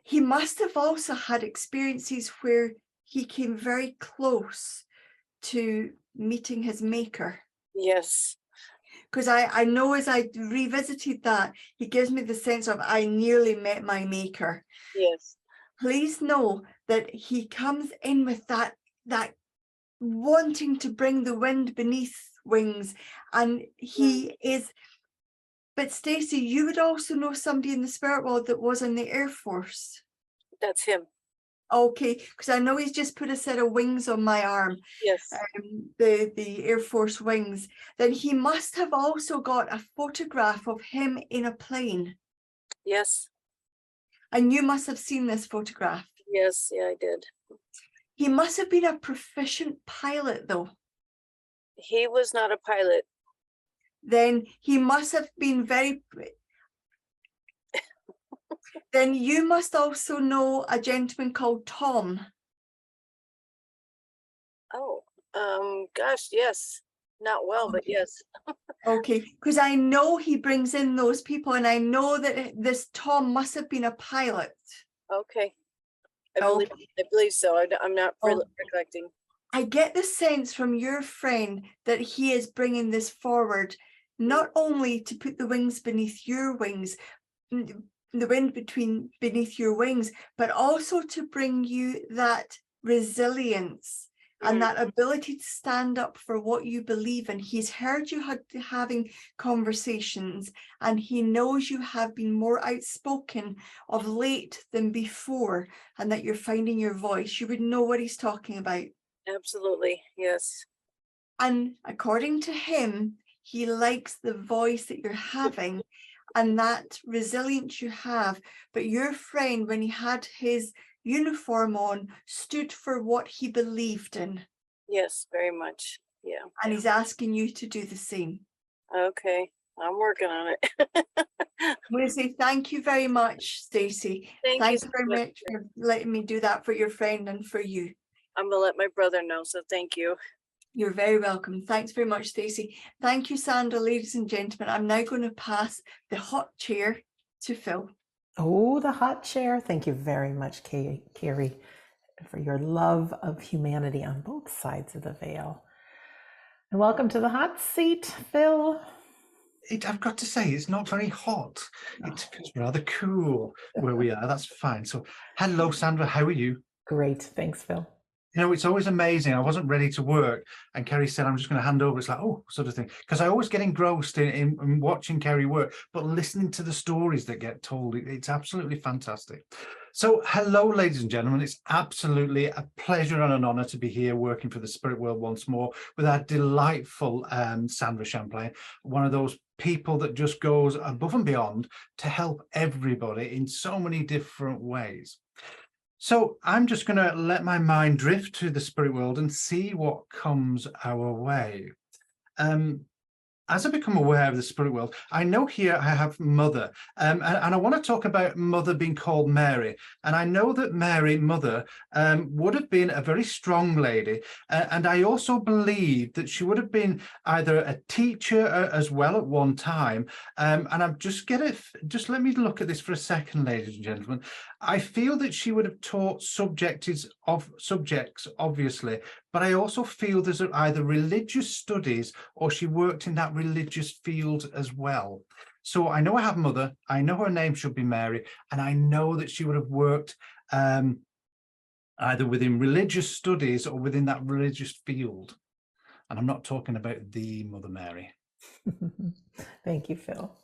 He must have also had experiences where he came very close to meeting his maker. Yes. Because I know as I revisited that, he gives me the sense of I nearly met my maker. Yes. Please know that he comes in with that wanting to bring the wind beneath wings, and he is. But Stacey, you would also know somebody in the spirit world that was in the Air Force. That's him. Okay, because I know he's just put a set of wings on my arm. Yes. The Air Force wings. Then he must have also got a photograph of him in a plane. Yes. And you must have seen this photograph. Yes, yeah, I did. He must have been a proficient pilot, though. He was not a pilot. Then he must have been very. Then you must also know a gentleman called Tom. Oh, gosh, yes. Not well, but yes. Okay, because I know he brings in those people, and I know that this Tom must have been a pilot. Okay. I believe so. I'm not recollecting. I get the sense from your friend that he is bringing this forward, not only to put the wings beneath your wings, the wind beneath your wings, but also to bring you that resilience and that ability to stand up for what you believe in. He's heard you having conversations, and he knows you have been more outspoken of late than before, and that you're finding your voice. You would know what he's talking about. Absolutely. Yes. And according to him, he likes the voice that you're having and that resilience you have. But your friend, when he had his uniform on, stood for what he believed in. Yes, very much. Yeah. And he's asking you to do the same. Okay. I'm working on it. I'm going to say thank you very much, Stacey. Thank you Thank so you very much for letting me do that for your friend and for you. I'm gonna let my brother know, so thank you. You're very welcome. Thanks very much, Stacey. Thank you, Sandra. Ladies and gentlemen, I'm now going to pass the hot chair to Phil. Oh, the hot chair. Thank you very much, Kerry, for your love of humanity on both sides of the veil. And welcome to the hot seat, Phil. I've got to say, it's not very hot. It feels rather cool where we are. That's fine. So, hello, Sandra. How are you? Great. Thanks, Phil. You know, it's always amazing. I wasn't ready to work, and Kerry said, I'm just going to hand over. It's like, oh, sort of thing. Because I always get engrossed in watching Kerry work, but listening to the stories that get told, it's absolutely fantastic. So, hello, ladies and gentlemen. It's absolutely a pleasure and an honor to be here working for the Spirit World once more with our delightful Sandra Champlain, one of those people that just goes above and beyond to help everybody in so many different ways. So I'm just going to let my mind drift to the spirit world and see what comes our way. As I become aware of the spirit world, I know here I have Mother, and I want to talk about Mother being called Mary. And I know that Mary, Mother, would have been a very strong lady. And I also believe that she would have been either a teacher as well at one time. And I'm just let me look at this for a second, ladies and gentlemen. I feel that she would have taught subjects, obviously, but I also feel there's either religious studies or she worked in that religious field as well. So I know I have Mother, I know her name should be Mary, and I know that she would have worked either within religious studies or within that religious field. And I'm not talking about the Mother Mary. Thank you, Phil.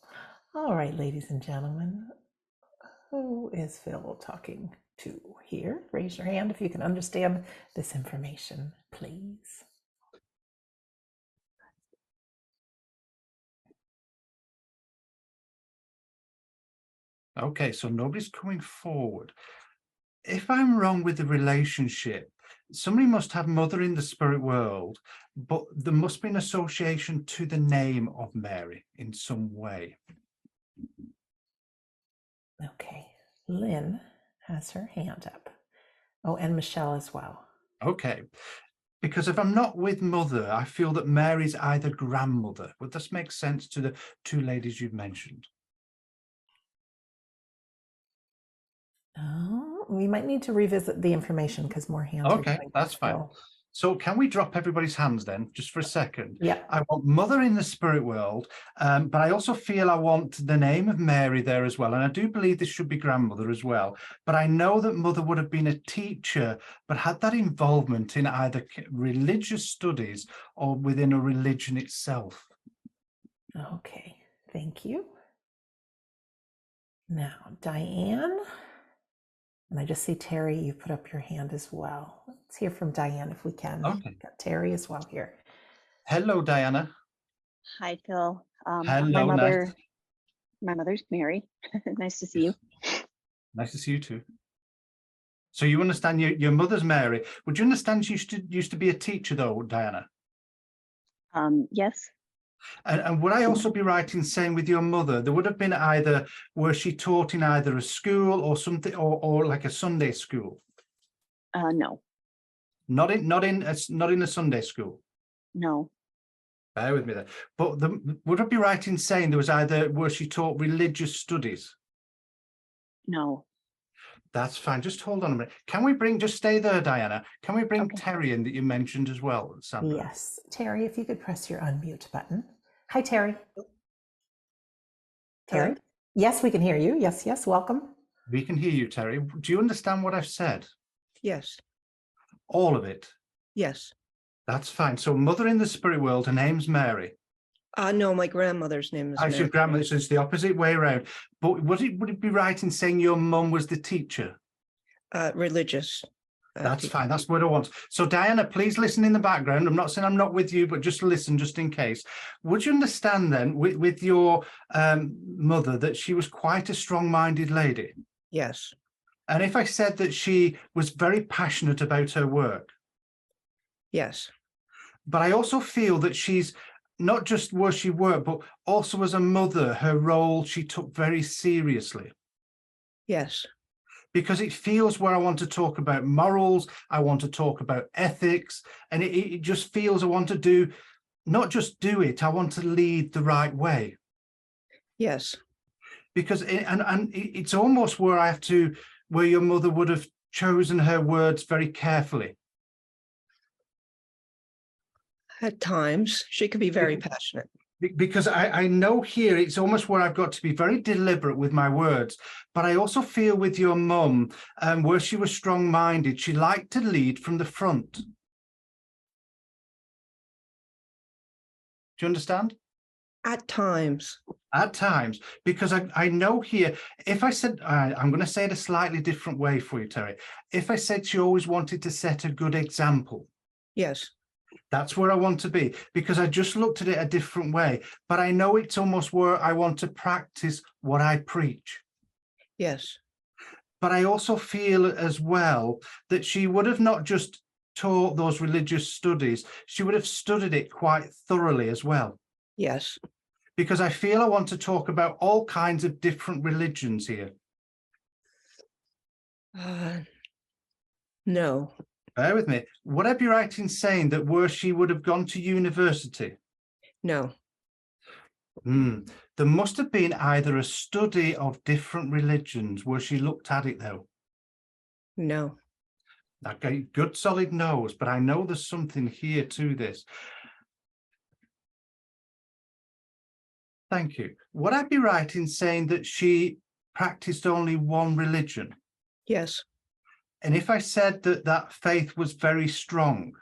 All right, ladies and gentlemen, who is Phil talking to here? Raise your hand if you can understand this information, please. Okay, so nobody's coming forward. If I'm wrong with the relationship, somebody must have Mother in the spirit world, but there must be an association to the name of Mary in some way. Okay, Lynn has her hand up. Oh, and Michelle as well. Okay, because if I'm not with Mother, I feel that Mary's either grandmother. Would this make sense to the two ladies you've mentioned? Oh, we might need to revisit the information because more hands are Okay, going up, that's fine. Phil. So can we drop everybody's hands then, just for a second? Yeah. I want Mother in the spirit world, but I also feel I want the name of Mary there as well. And I do believe this should be grandmother as well. But I know that Mother would have been a teacher, but had that involvement in either religious studies or within a religion itself. Okay, thank you. Now, Diane. And I just see Terry, you put up your hand as well. Let's hear from Diane if we can. Okay. Got Terry as well here. Hello, Diana. Hi, Phil. Hello, my mother's Mary. Nice to see you. Nice to see you too. So you understand your mother's Mary. Would you understand she used to be a teacher though, Diana? Yes. And would I also be right in saying with your mother, there would have been either, were she taught in either a school or something, or like a Sunday school? No. Not in a Sunday school. No. Bear with me there. But would I be right in saying there was either, were she taught religious studies? No. That's fine. Just hold on a minute. Can we just stay there, Diana? Can we bring Okay. Terry in that you mentioned as well, Sandra? Yes. Terry, if you could press your unmute button. Hi, Terry. Terry? Hello? Yes, we can hear you. Yes, yes. Welcome. We can hear you, Terry. Do you understand what I've said? Yes, All of it? yes. That's fine. So mother in the spirit world, her name's Mary. No, my grandmother's name is I Mary. should grandmother, so it's the opposite way around. But would it be right in saying your mum was the teacher? Religious. That's teacher. fine. That's what I want. So Diana, please listen in the background. I'm not saying I'm not with you, but just listen, just in case. Would you understand then with your mother that she was quite a strong-minded lady? Yes, And if I said that she was very passionate about her work, yes, but I also feel that she's not just where she worked, but also as a mother, her role she took very seriously. yes, Because it feels where I want to talk about morals, I want to talk about ethics, and it just feels I want to do, not just do it, I want to lead the right way. yes, Because it's almost where I have to, where your mother would have chosen her words very carefully. at times she could be very passionate. Because I know here it's almost where I've got to be very deliberate with my words, but I also feel with your mum, where she was strong-minded, she liked to lead from the front. Do you understand? At times, At times, because I know here, if I said, I'm going to say it a slightly different way for you, Terry. If I said she always wanted to set a good example, yes, that's where I want to be, because I just looked at it a different way. But I know it's almost where I want to practice what I preach. yes, But I also feel as well that she would have not just taught those religious studies, she would have studied it quite thoroughly as well. yes. Because I feel I want to talk about all kinds of different religions here. No, Bear with me. Would I be right in saying that where she would have gone to university? no, There must have been either a study of different religions where she looked at it though. no, Okay, good solid no's, but I know there's something here to this. Thank you. Would I be right in saying that she practiced only one religion? yes, And if I said that that faith was very strong,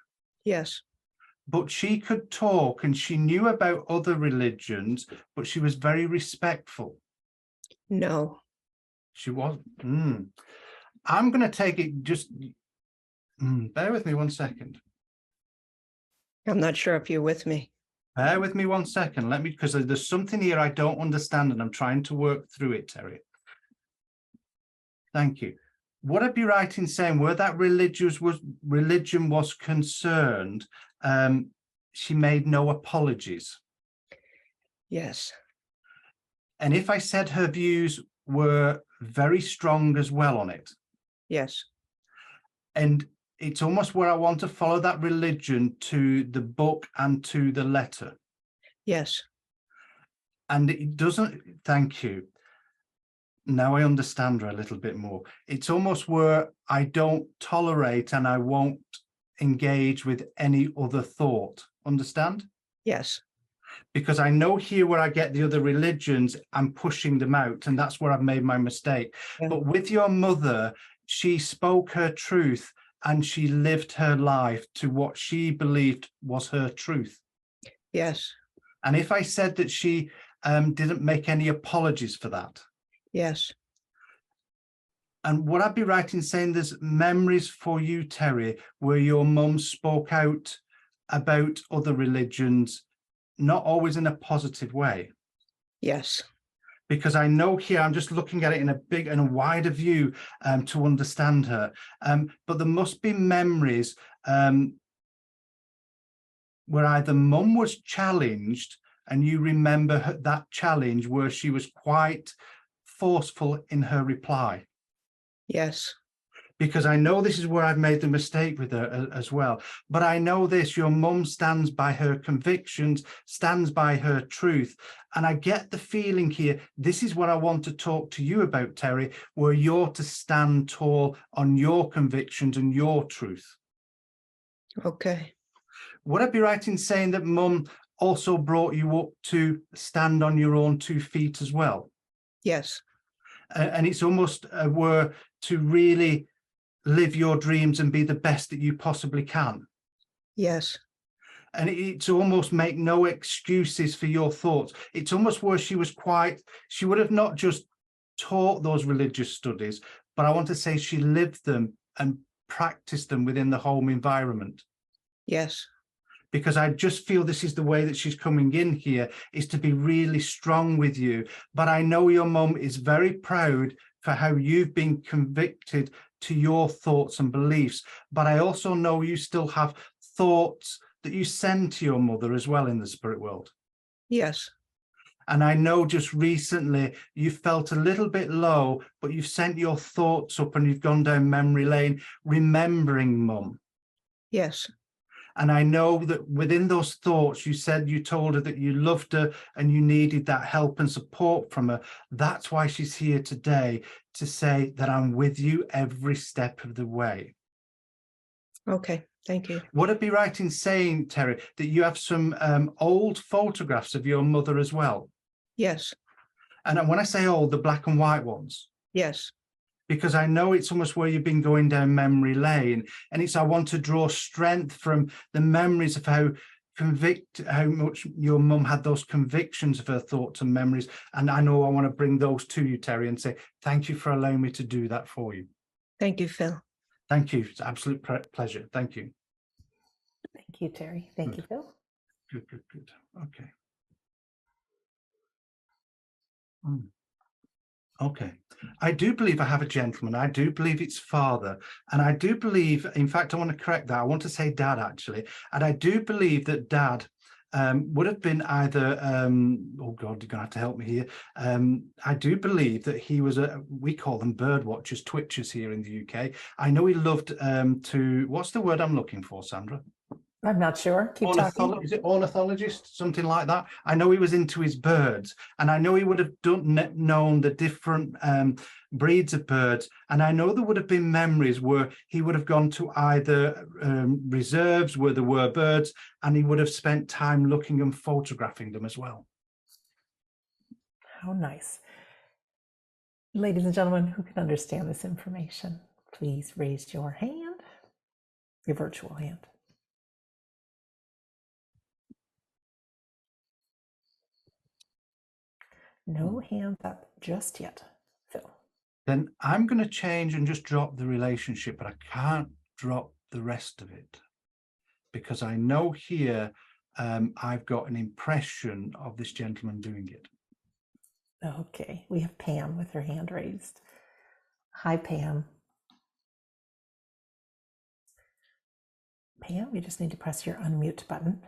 yes, but she could talk and she knew about other religions, but she was very respectful. no, She was. I'm going to take it just. Bear with me 1 second. I'm not sure if you're with me. Bear with me 1 second. Let me, because there's something here I don't understand and I'm trying to work through it, Terry. Thank you. Would I be right in saying where that religion was concerned, she made no apologies? Yes, And if I said her views were very strong as well on it, yes, and it's almost where I want to follow that religion to the book and to the letter. yes, And it doesn't, thank you. Now I understand her a little bit more. It's almost where I don't tolerate and I won't engage with any other thought. Understand? yes, Because I know here where I get the other religions, I'm pushing them out, and that's where I've made my mistake. Yeah. But with your mother, she spoke her truth and she lived her life to what she believed was her truth. yes, And if I said that she didn't make any apologies for that, yes, and would I be right in saying there's memories for you, Terry, where your mum spoke out about other religions, not always in a positive way? yes, Because I know here, I'm just looking at it in a big and a wider view to understand her. But there must be memories where either mum was challenged and you remember that challenge where she was quite forceful in her reply. yes, because I know this is where I've made the mistake with her as well. But I know this, your mum stands by her convictions, stands by her truth. And I get the feeling here, this is what I want to talk to you about, Terry, where you're to stand tall on your convictions and your truth. Okay. Would I be right in saying that mum also brought you up to stand on your own 2 feet as well? Yes. And it's almost were to really live your dreams and be the best that you possibly can. Yes. And it's almost make no excuses for your thoughts. It's almost where she was she would have not just taught those religious studies, but I want to say she lived them and practiced them within the home environment. Yes. Because I just feel this is the way that she's coming in here, is to be really strong with you. But I know your mum is very proud for how you've been convicted to your thoughts and beliefs. But I also know you still have thoughts that you send to your mother as well in the spirit world. Yes. And I know just recently you felt a little bit low, but you've sent your thoughts up and you've gone down memory lane, remembering mum. Yes. And I know that within those thoughts, you said you told her that you loved her and you needed that help and support from her. That's why she's here today, to say that I'm with you every step of the way. Okay. Thank you. Would it be right in saying, Terry, that you have some old photographs of your mother as well? Yes. And when I say old, the black and white ones. Yes. Because I know it's almost where you've been going down memory lane. And it's, I want to draw strength from the memories of how much your mum had those convictions of her thoughts and memories. And I know I want to bring those to you, Terry, and say, thank you for allowing me to do that for you. Thank you, Phil. Thank you. It's an absolute pleasure. Thank you. Thank you, Terry. Thank you, Phil. Good, good, good. Okay. Okay. I do believe I have a gentleman. I do believe it's father. And I do believe, in fact, I want to correct that. I want to say dad, actually. And I do believe that dad would have been either, oh God, you're going to have to help me here. I do believe that he was we call them bird watchers, twitchers here in the UK. I know he loved what's the word I'm looking for, Sandra? I'm not sure. Keep talking. Is it ornithologist, something like that? I know he was into his birds, and I know he would have known the different breeds of birds. And I know there would have been memories where he would have gone to either reserves where there were birds, and he would have spent time looking and photographing them as well. How nice. Ladies and gentlemen, who can understand this information? Please raise your hand, your virtual hand. No hands up just yet, Phil. Then I'm going to change and just drop the relationship, but I can't drop the rest of it because I know here I've got an impression of this gentleman doing it. Okay, we have Pam with her hand raised. Hi, Pam. Pam, you just need to press your unmute button.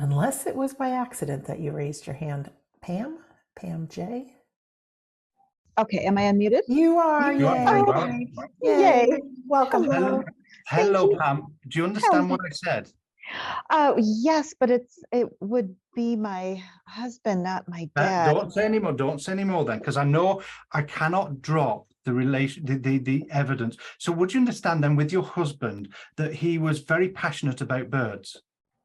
Unless it was by accident that you raised your hand. Pam J. Okay, am I unmuted? You are. You are very well. Yay. Welcome. Hello. Hello, Pam. Do you understand what I said? Yes, but it would be my husband, not my dad. Don't say anymore. Don't say anymore then, because I know I cannot drop the evidence. So would you understand then with your husband that he was very passionate about birds?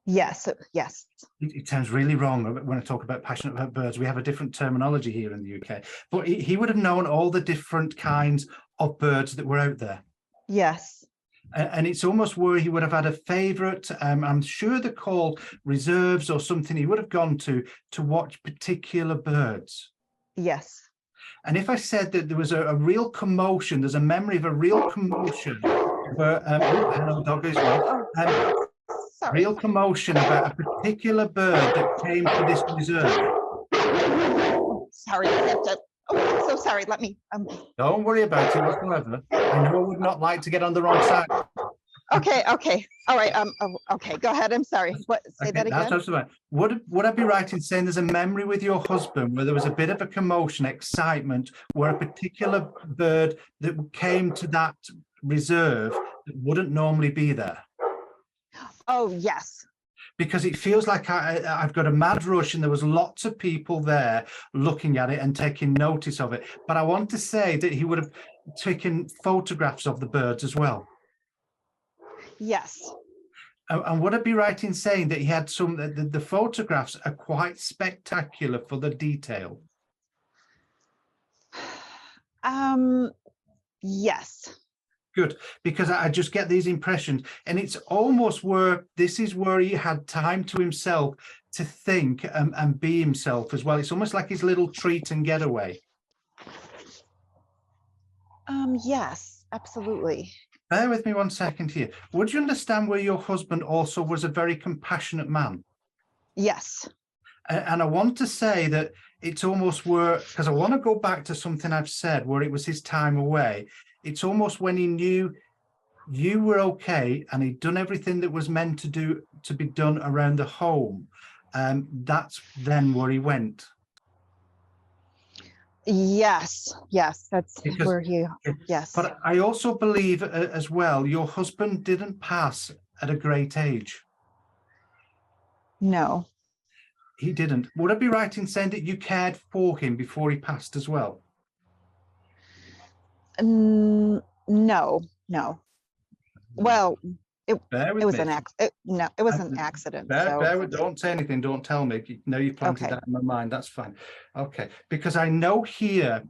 Yes, yes. It sounds really wrong when I talk about passionate about birds. We have a different terminology here in the UK, but he would have known all the different kinds of birds that were out there. Yes. And it's almost where he would have had a favorite. I'm sure they're called reserves or something. He would have gone to watch particular birds. Yes. And if I said that there was a real commotion, there's a memory of a real commotion where, hello, dog as well. Sorry. Real commotion about a particular bird that came to this reserve. Sorry, I have to. Oh, I'm so sorry. Let me. Don't worry about it whatsoever. I know I would not like to get on the wrong side. Okay, okay. All right. Okay, go ahead. I'm sorry. What, say that That's again? absolutely right. Would I be right in saying there's a memory with your husband where there was a bit of a commotion, excitement, where a particular bird that came to that reserve that wouldn't normally be there? Oh, yes. Because it feels like I've got a mad rush and there was lots of people there looking at it and taking notice of it. But I want to say that he would have taken photographs of the birds as well. Yes. And would I be right in saying that he had some, the photographs are quite spectacular for the detail? Yes. Good, because I just get these impressions, and it's almost where this is where he had time to himself to think and be himself as well. It's almost like his little treat and getaway. Yes, absolutely. Bear with me one second here. Would you understand where your husband also was a very compassionate man? Yes. And I want to say that it's almost where, because I want to go back to something I've said, where it was his time away. It's almost when he knew you were okay and he'd done everything that was meant to be done around the home. That's then where he went. Yes. Yes. That's Because- where he, yes. But I also believe as well, your husband didn't pass at a great age. No. He didn't. Would I be right in saying that you cared for him before he passed as well? No, no. Well, Bear with it was me. an accident. No, it was an accident. Bear with, don't say anything, don't tell me. You know you've planted Okay. that in my mind, that's fine. Okay, because I know here,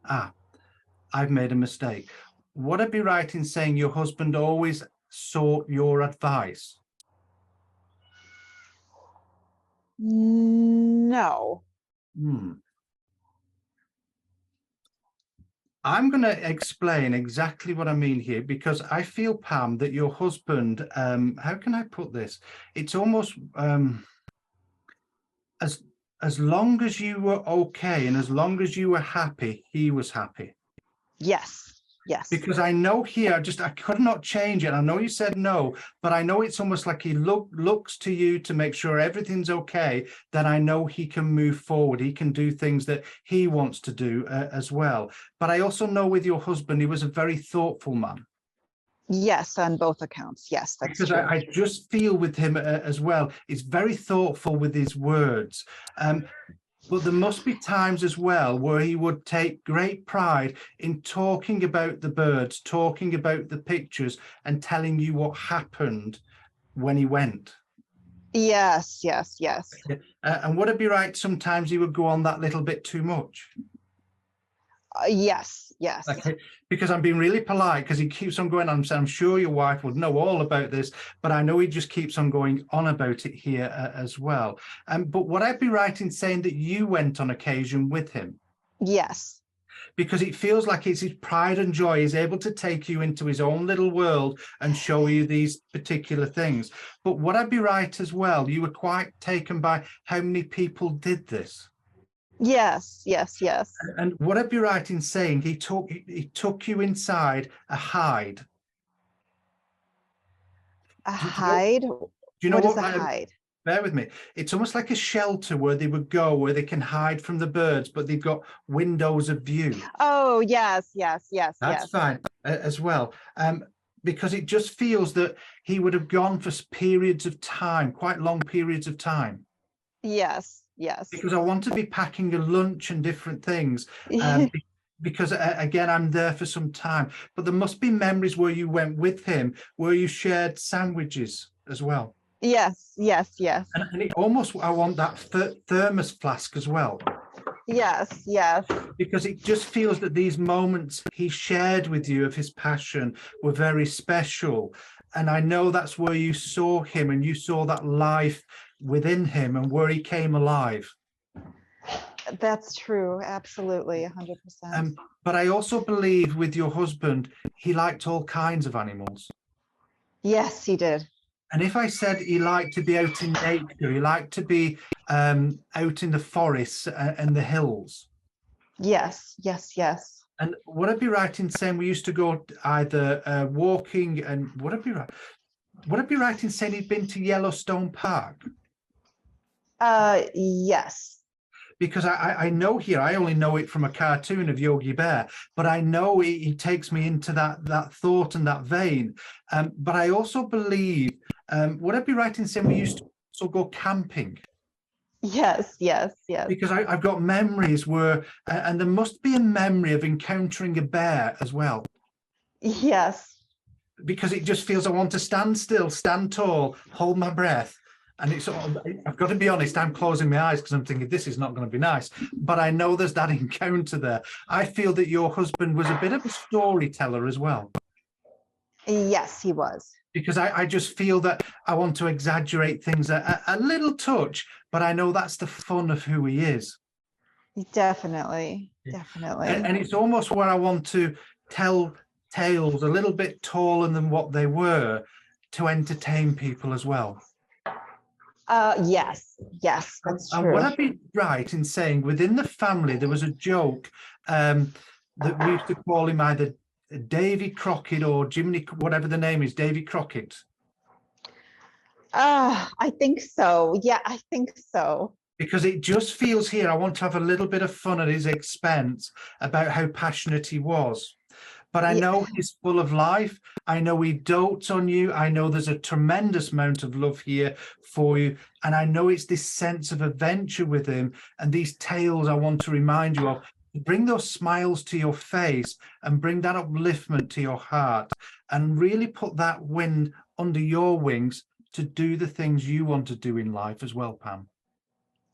I've made a mistake. Would I be right in saying your husband always sought your advice? No. I'm going to explain exactly what I mean here, because I feel, Pam, that your husband, how can I put this? It's almost as long as you were okay and as long as you were happy, he was happy. Yes. Yes. Because I know here, I could not change it. I know you said no, but I know it's almost like he looks to you to make sure everything's okay. Then I know he can move forward. He can do things that he wants to do as well. But I also know with your husband, he was a very thoughtful man. Yes, on both accounts. Yes, that's Because true. I just feel with him as well, he's very thoughtful with his words. But there must be times as well where he would take great pride in talking about the birds, talking about the pictures and telling you what happened when he went. Yes, yes, yes. And would it be right sometimes he would go on that little bit too much? Yes, yes. Okay, because I'm being really polite because he keeps on going on. So I'm sure your wife would know all about this, but I know he just keeps on going on about it here as well. But would I be right in saying that you went on occasion with him? Yes. Because it feels like it's his pride and joy. He's able to take you into his own little world and show you these particular things. But would I be right as well? You were quite taken by how many people did this. Yes, yes, yes. And would I be right in saying he took you inside a hide? A hide? Do you know What is what? a hide? Bear with me. It's almost like a shelter where they would go, where they can hide from the birds, but they've got windows of view. Oh, yes, yes, yes, That's yes. fine as well. Because it just feels that he would have gone for periods of time, quite long periods of time. Yes, yes. Because I want to be packing a lunch and different things. Because again, I'm there for some time. But there must be memories where you went with him, where you shared sandwiches as well. Yes, yes, yes. And it almost, I want that thermos flask as well. Yes, yes. Because it just feels that these moments he shared with you of his passion were very special. And I know that's where you saw him and you saw that life within him and where he came alive. That's true. Absolutely. 100%. But I also believe with your husband, he liked all kinds of animals. Yes, he did. And if I said he liked to be out in nature, he liked to be out in the forests and the hills. Yes, yes, yes. And would I be right in saying we used to go either walking and would I be right? Would I be right in saying he'd been to Yellowstone Park? Yes. Because I know here, I only know it from a cartoon of Yogi Bear, but I know he takes me into that thought and that vein. But I also believe, would I be right in saying we used to also go camping? Yes. Because I've got memories where, and there must be a memory of encountering a bear as well. Yes. Because it just feels I want to stand still, stand tall, hold my breath. And it's sort of, I've got to be honest, I'm closing my eyes because I'm thinking this is not going to be nice. But I know there's that encounter there. I feel that your husband was a bit of a storyteller as well. Yes, he was. Because I just feel that I want to exaggerate things a little touch, but I know that's the fun of who he is. Definitely. And it's almost where I want to tell tales a little bit taller than what they were to entertain people as well. Yes, that's And true. would I be right in saying within the family there was a joke that we used to call him either Davy Crockett or Jiminy, whatever the name is, Davy Crockett? I think so. Yeah, I think so. Because it just feels here, I want to have a little bit of fun at his expense about how passionate he was. But I know he's full of life. I know he dotes on you. I know there's a tremendous amount of love here for you. And I know it's this sense of adventure with him and these tales I want to remind you of. Bring those smiles to your face and bring that upliftment to your heart and really put that wind under your wings to do the things you want to do in life as well, Pam.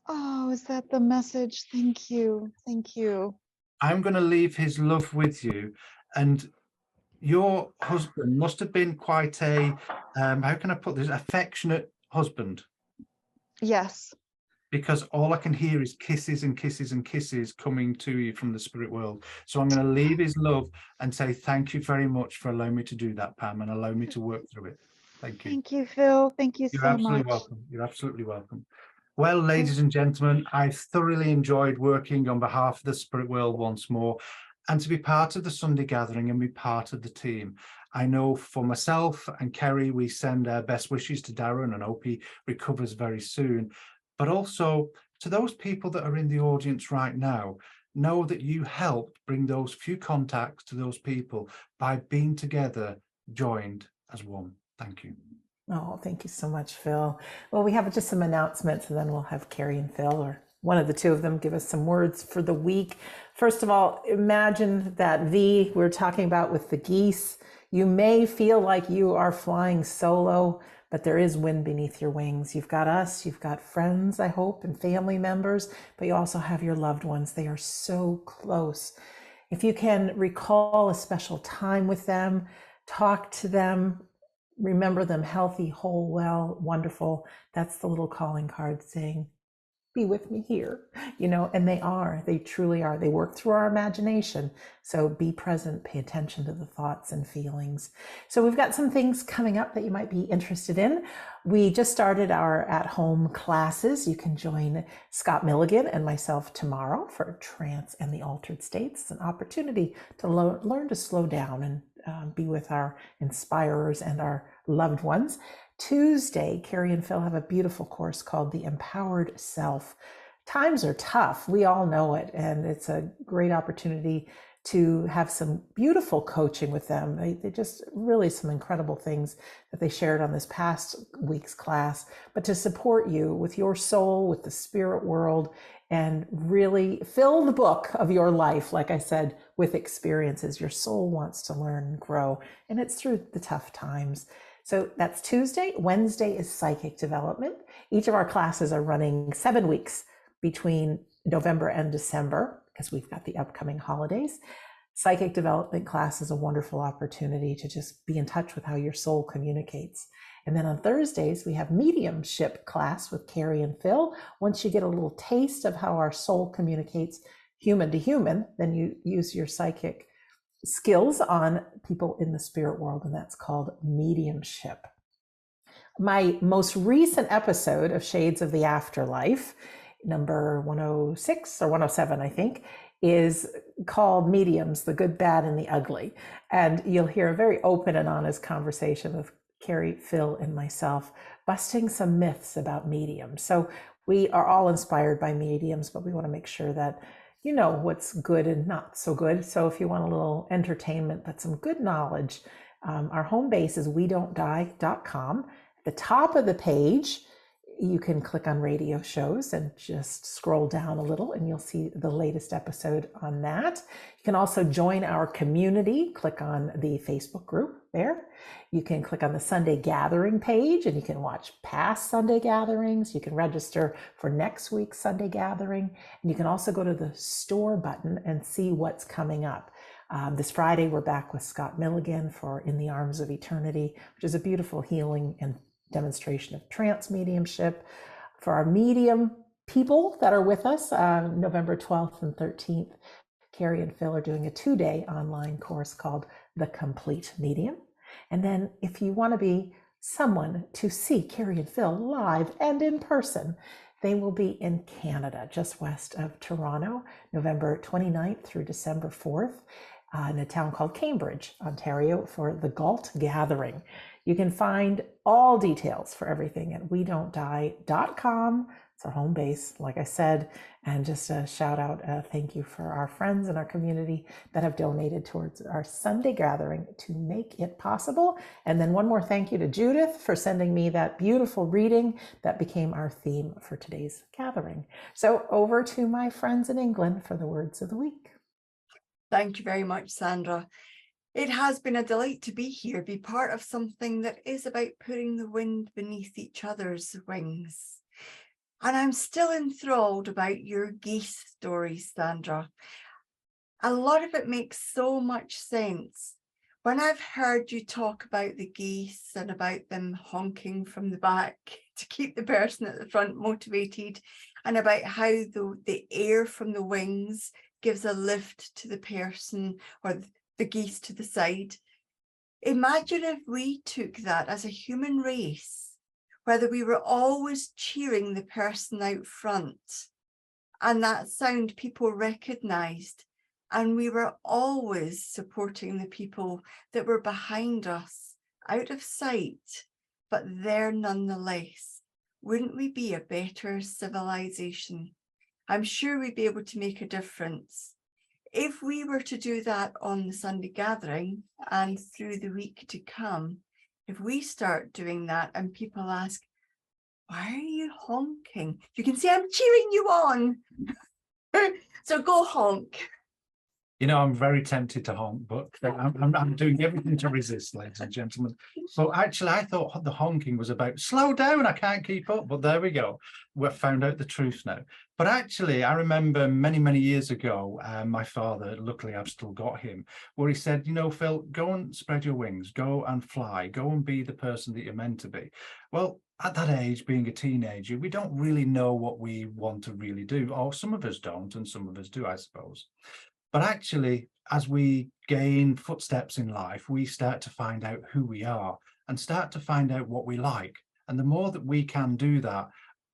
Oh, is that the message? Thank you. I'm going to leave his love with you. And your husband must have been quite a, how can I put this, affectionate husband. Yes. Because all I can hear is kisses and kisses and kisses coming to you from the spirit world. So I'm going to leave his love and say thank you very much for allowing me to do that, Pam, and allow me to work through it. Thank you. Thank you, Phil. Thank you You're so absolutely much. welcome. You're absolutely welcome. Well, ladies and gentlemen, I've thoroughly enjoyed working on behalf of the spirit world once more and to be part of the Sunday gathering and be part of the team. I know for myself and Kerry, we send our best wishes to Darren and hope he recovers very soon. But also to those people that are in the audience right now, know that you helped bring those few contacts to those people by being together, joined as one. Thank you. Oh, thank you so much, Phil. Well, we have just some announcements and then we'll have Kerry and Phil, or one of the two of them, give us some words for the week. First of all, imagine that V we're talking about with the geese. You may feel like you are flying solo, but there is wind beneath your wings. You've got us, you've got friends, I hope, and family members, but you also have your loved ones. They are so close. If you can recall a special time with them, talk to them, remember them healthy, whole, well, wonderful. That's the little calling card saying, be with me here, and they truly are. They work through our imagination. So be present, pay attention to the thoughts and feelings. So we've got some things coming up that you might be interested in. We just started our at-home classes. You can join Scott Milligan and myself tomorrow for Trance and the Altered States. It's an opportunity to learn to slow down and be with our inspirers and our loved ones. Tuesday, Kerry and Phil have a beautiful course called The Empowered Self. Times are tough. We all know it. And it's a great opportunity to have some beautiful coaching with them. They just really some incredible things that they shared on this past week's class, but to support you with your soul, with the spirit world, and really fill the book of your life, like I said, with experiences. Your soul wants to learn and grow, and it's through the tough times. So that's Tuesday. Wednesday is psychic development. Each of our classes are running 7 weeks between November and December because we've got the upcoming holidays. Psychic development class is a wonderful opportunity to just be in touch with how your soul communicates. And then on Thursdays, we have mediumship class with Kerry and Phil. Once you get a little taste of how our soul communicates human to human, then you use your psychic skills on people in the spirit world, and that's called mediumship. My most recent episode of Shades of the Afterlife, number 106 or 107, I think, is called Mediums, the Good, Bad, and the Ugly. And you'll hear a very open and honest conversation with Kerry, Phil, and myself, busting some myths about mediums. So we are all inspired by mediums, but we want to make sure that you know what's good and not so good. So if you want a little entertainment, but some good knowledge, our home base is wedon'tdie.com. At the top of the page, you can click on radio shows and just scroll down a little and you'll see the latest episode on that. You can also join our community. Click on the Facebook group there. You can click on the Sunday gathering page and you can watch past Sunday gatherings. You can register for next week's Sunday gathering. And you can also go to the store button and see what's coming up. This Friday, we're back with Scott Milligan for In the Arms of Eternity, which is a beautiful healing and demonstration of trance mediumship. For our medium people that are with us, November 12th and 13th, Kerry and Phil are doing a 2-day online course called The Complete Medium. And then if you want to be someone to see Kerry and Phil live and in person, they will be in Canada, just west of Toronto, November 29th through December 4th, in a town called Cambridge, Ontario, for the Galt Gathering. You can find all details for everything at wedon'tdie.com. It's our home base, like I said, and just a shout out, thank you for our friends in our community that have donated towards our Sunday gathering to make it possible. And then one more thank you to Judith for sending me that beautiful reading that became our theme for today's gathering. So over to my friends in England for the words of the week. Thank you very much, Sandra. It has been a delight to be here, be part of something that is about putting the wind beneath each other's wings. And I'm still enthralled about your geese stories, Sandra. A lot of it makes so much sense. When I've heard you talk about the geese and about them honking from the back to keep the person at the front motivated, and about how the air from the wings gives a lift to the person or the geese to the side. Imagine if we took that as a human race, whether we were always cheering the person out front and that sound people recognized, and we were always supporting the people that were behind us, out of sight, but there nonetheless. Wouldn't we be a better civilization? I'm sure we'd be able to make a difference. If we were to do that on the Sunday gathering and through the week to come, if we start doing that and people ask, why are you honking? You can say, I'm cheering you on. So go honk. You know, I'm very tempted to honk, but I'm doing everything to resist, ladies and gentlemen. So actually, I thought the honking was about slow down, I can't keep up. But there we go. We've found out the truth now. But actually, I remember many, many years ago, my father, luckily I've still got him, where he said, you know, Phil, go and spread your wings, go and fly, go and be the person that you're meant to be. Well, at that age, being a teenager, we don't really know what we want to really do. Or some of us don't, and some of us do, I suppose. But actually, as we gain footsteps in life, we start to find out who we are and start to find out what we like. And the more that we can do that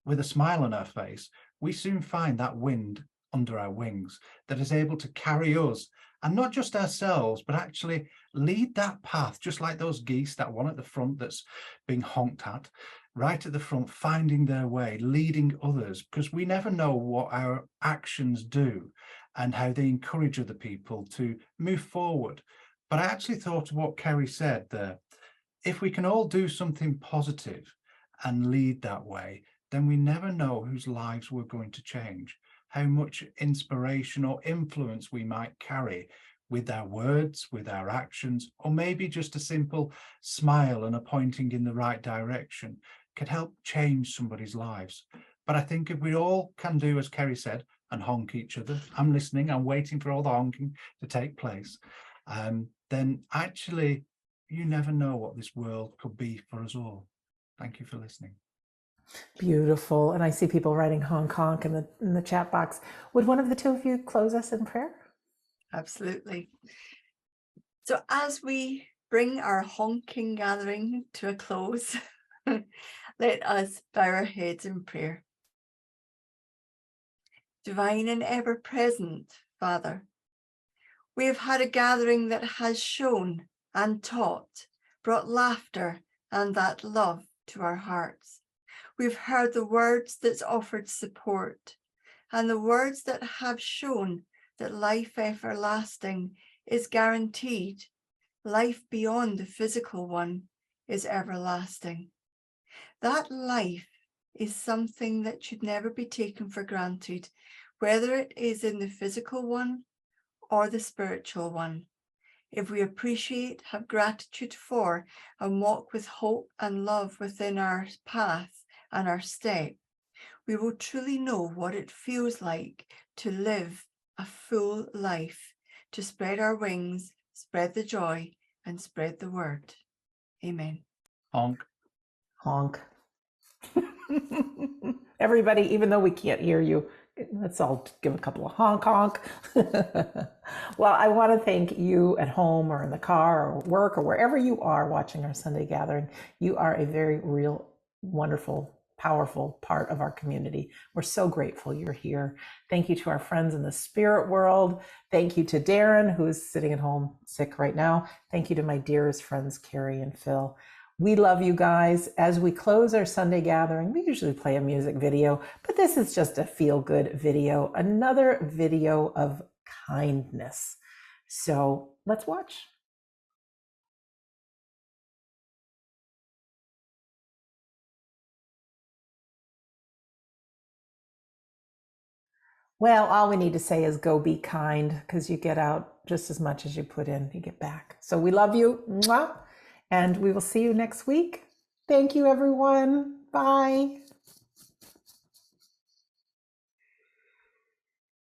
with a smile on our face, we soon find that wind under our wings that is able to carry us, and not just ourselves, but actually lead that path, just like those geese, that one at the front that's being honked at, right at the front, finding their way, leading others, because we never know what our actions do and how they encourage other people to move forward. But I actually thought of what Kerry said there. If we can all do something positive and lead that way, then we never know whose lives we're going to change, how much inspiration or influence we might carry with our words, with our actions, or maybe just a simple smile and a pointing in the right direction could help change somebody's lives. But I think if we all can do, as Kerry said, and honk each other, I'm listening, I'm waiting for all the honking to take place, then actually you never know what this world could be for us all. Thank you for listening. Beautiful. And I see people writing honk honk in the chat box. Would one of the two of you close us in prayer? Absolutely. So as we bring our honking gathering to a close, let us bow our heads in prayer. Divine and ever-present Father. We have had a gathering that has shown and taught, brought laughter and that love to our hearts. We've heard the words that's offered support and the words that have shown that life everlasting is guaranteed. Life beyond the physical one is everlasting. That life is something that should never be taken for granted, whether it is in the physical one or the spiritual one. If we appreciate, have gratitude for, and walk with hope and love within our path and our step, we will truly know what it feels like to live a full life, to spread our wings, spread the joy, and spread the word. Amen. Honk. Honk. Everybody, even though we can't hear you, let's all give a couple of honk honk. Well, I want to thank you at home or in the car or work or wherever you are watching our Sunday gathering. You are a very real, wonderful, powerful part of our community. We're so grateful you're here. Thank you to our friends in the spirit world. Thank you to Darren, who is sitting at home sick right now. Thank you to my dearest friends, Kerry and Phil. We love you guys. As we close our Sunday gathering, we usually play a music video, but this is just a feel-good video, another video of kindness. So let's watch. Well, all we need to say is go be kind, because you get out just as much as you put in, you get back. So we love you. Mwah. And we will see you next week. Thank you, everyone. Bye.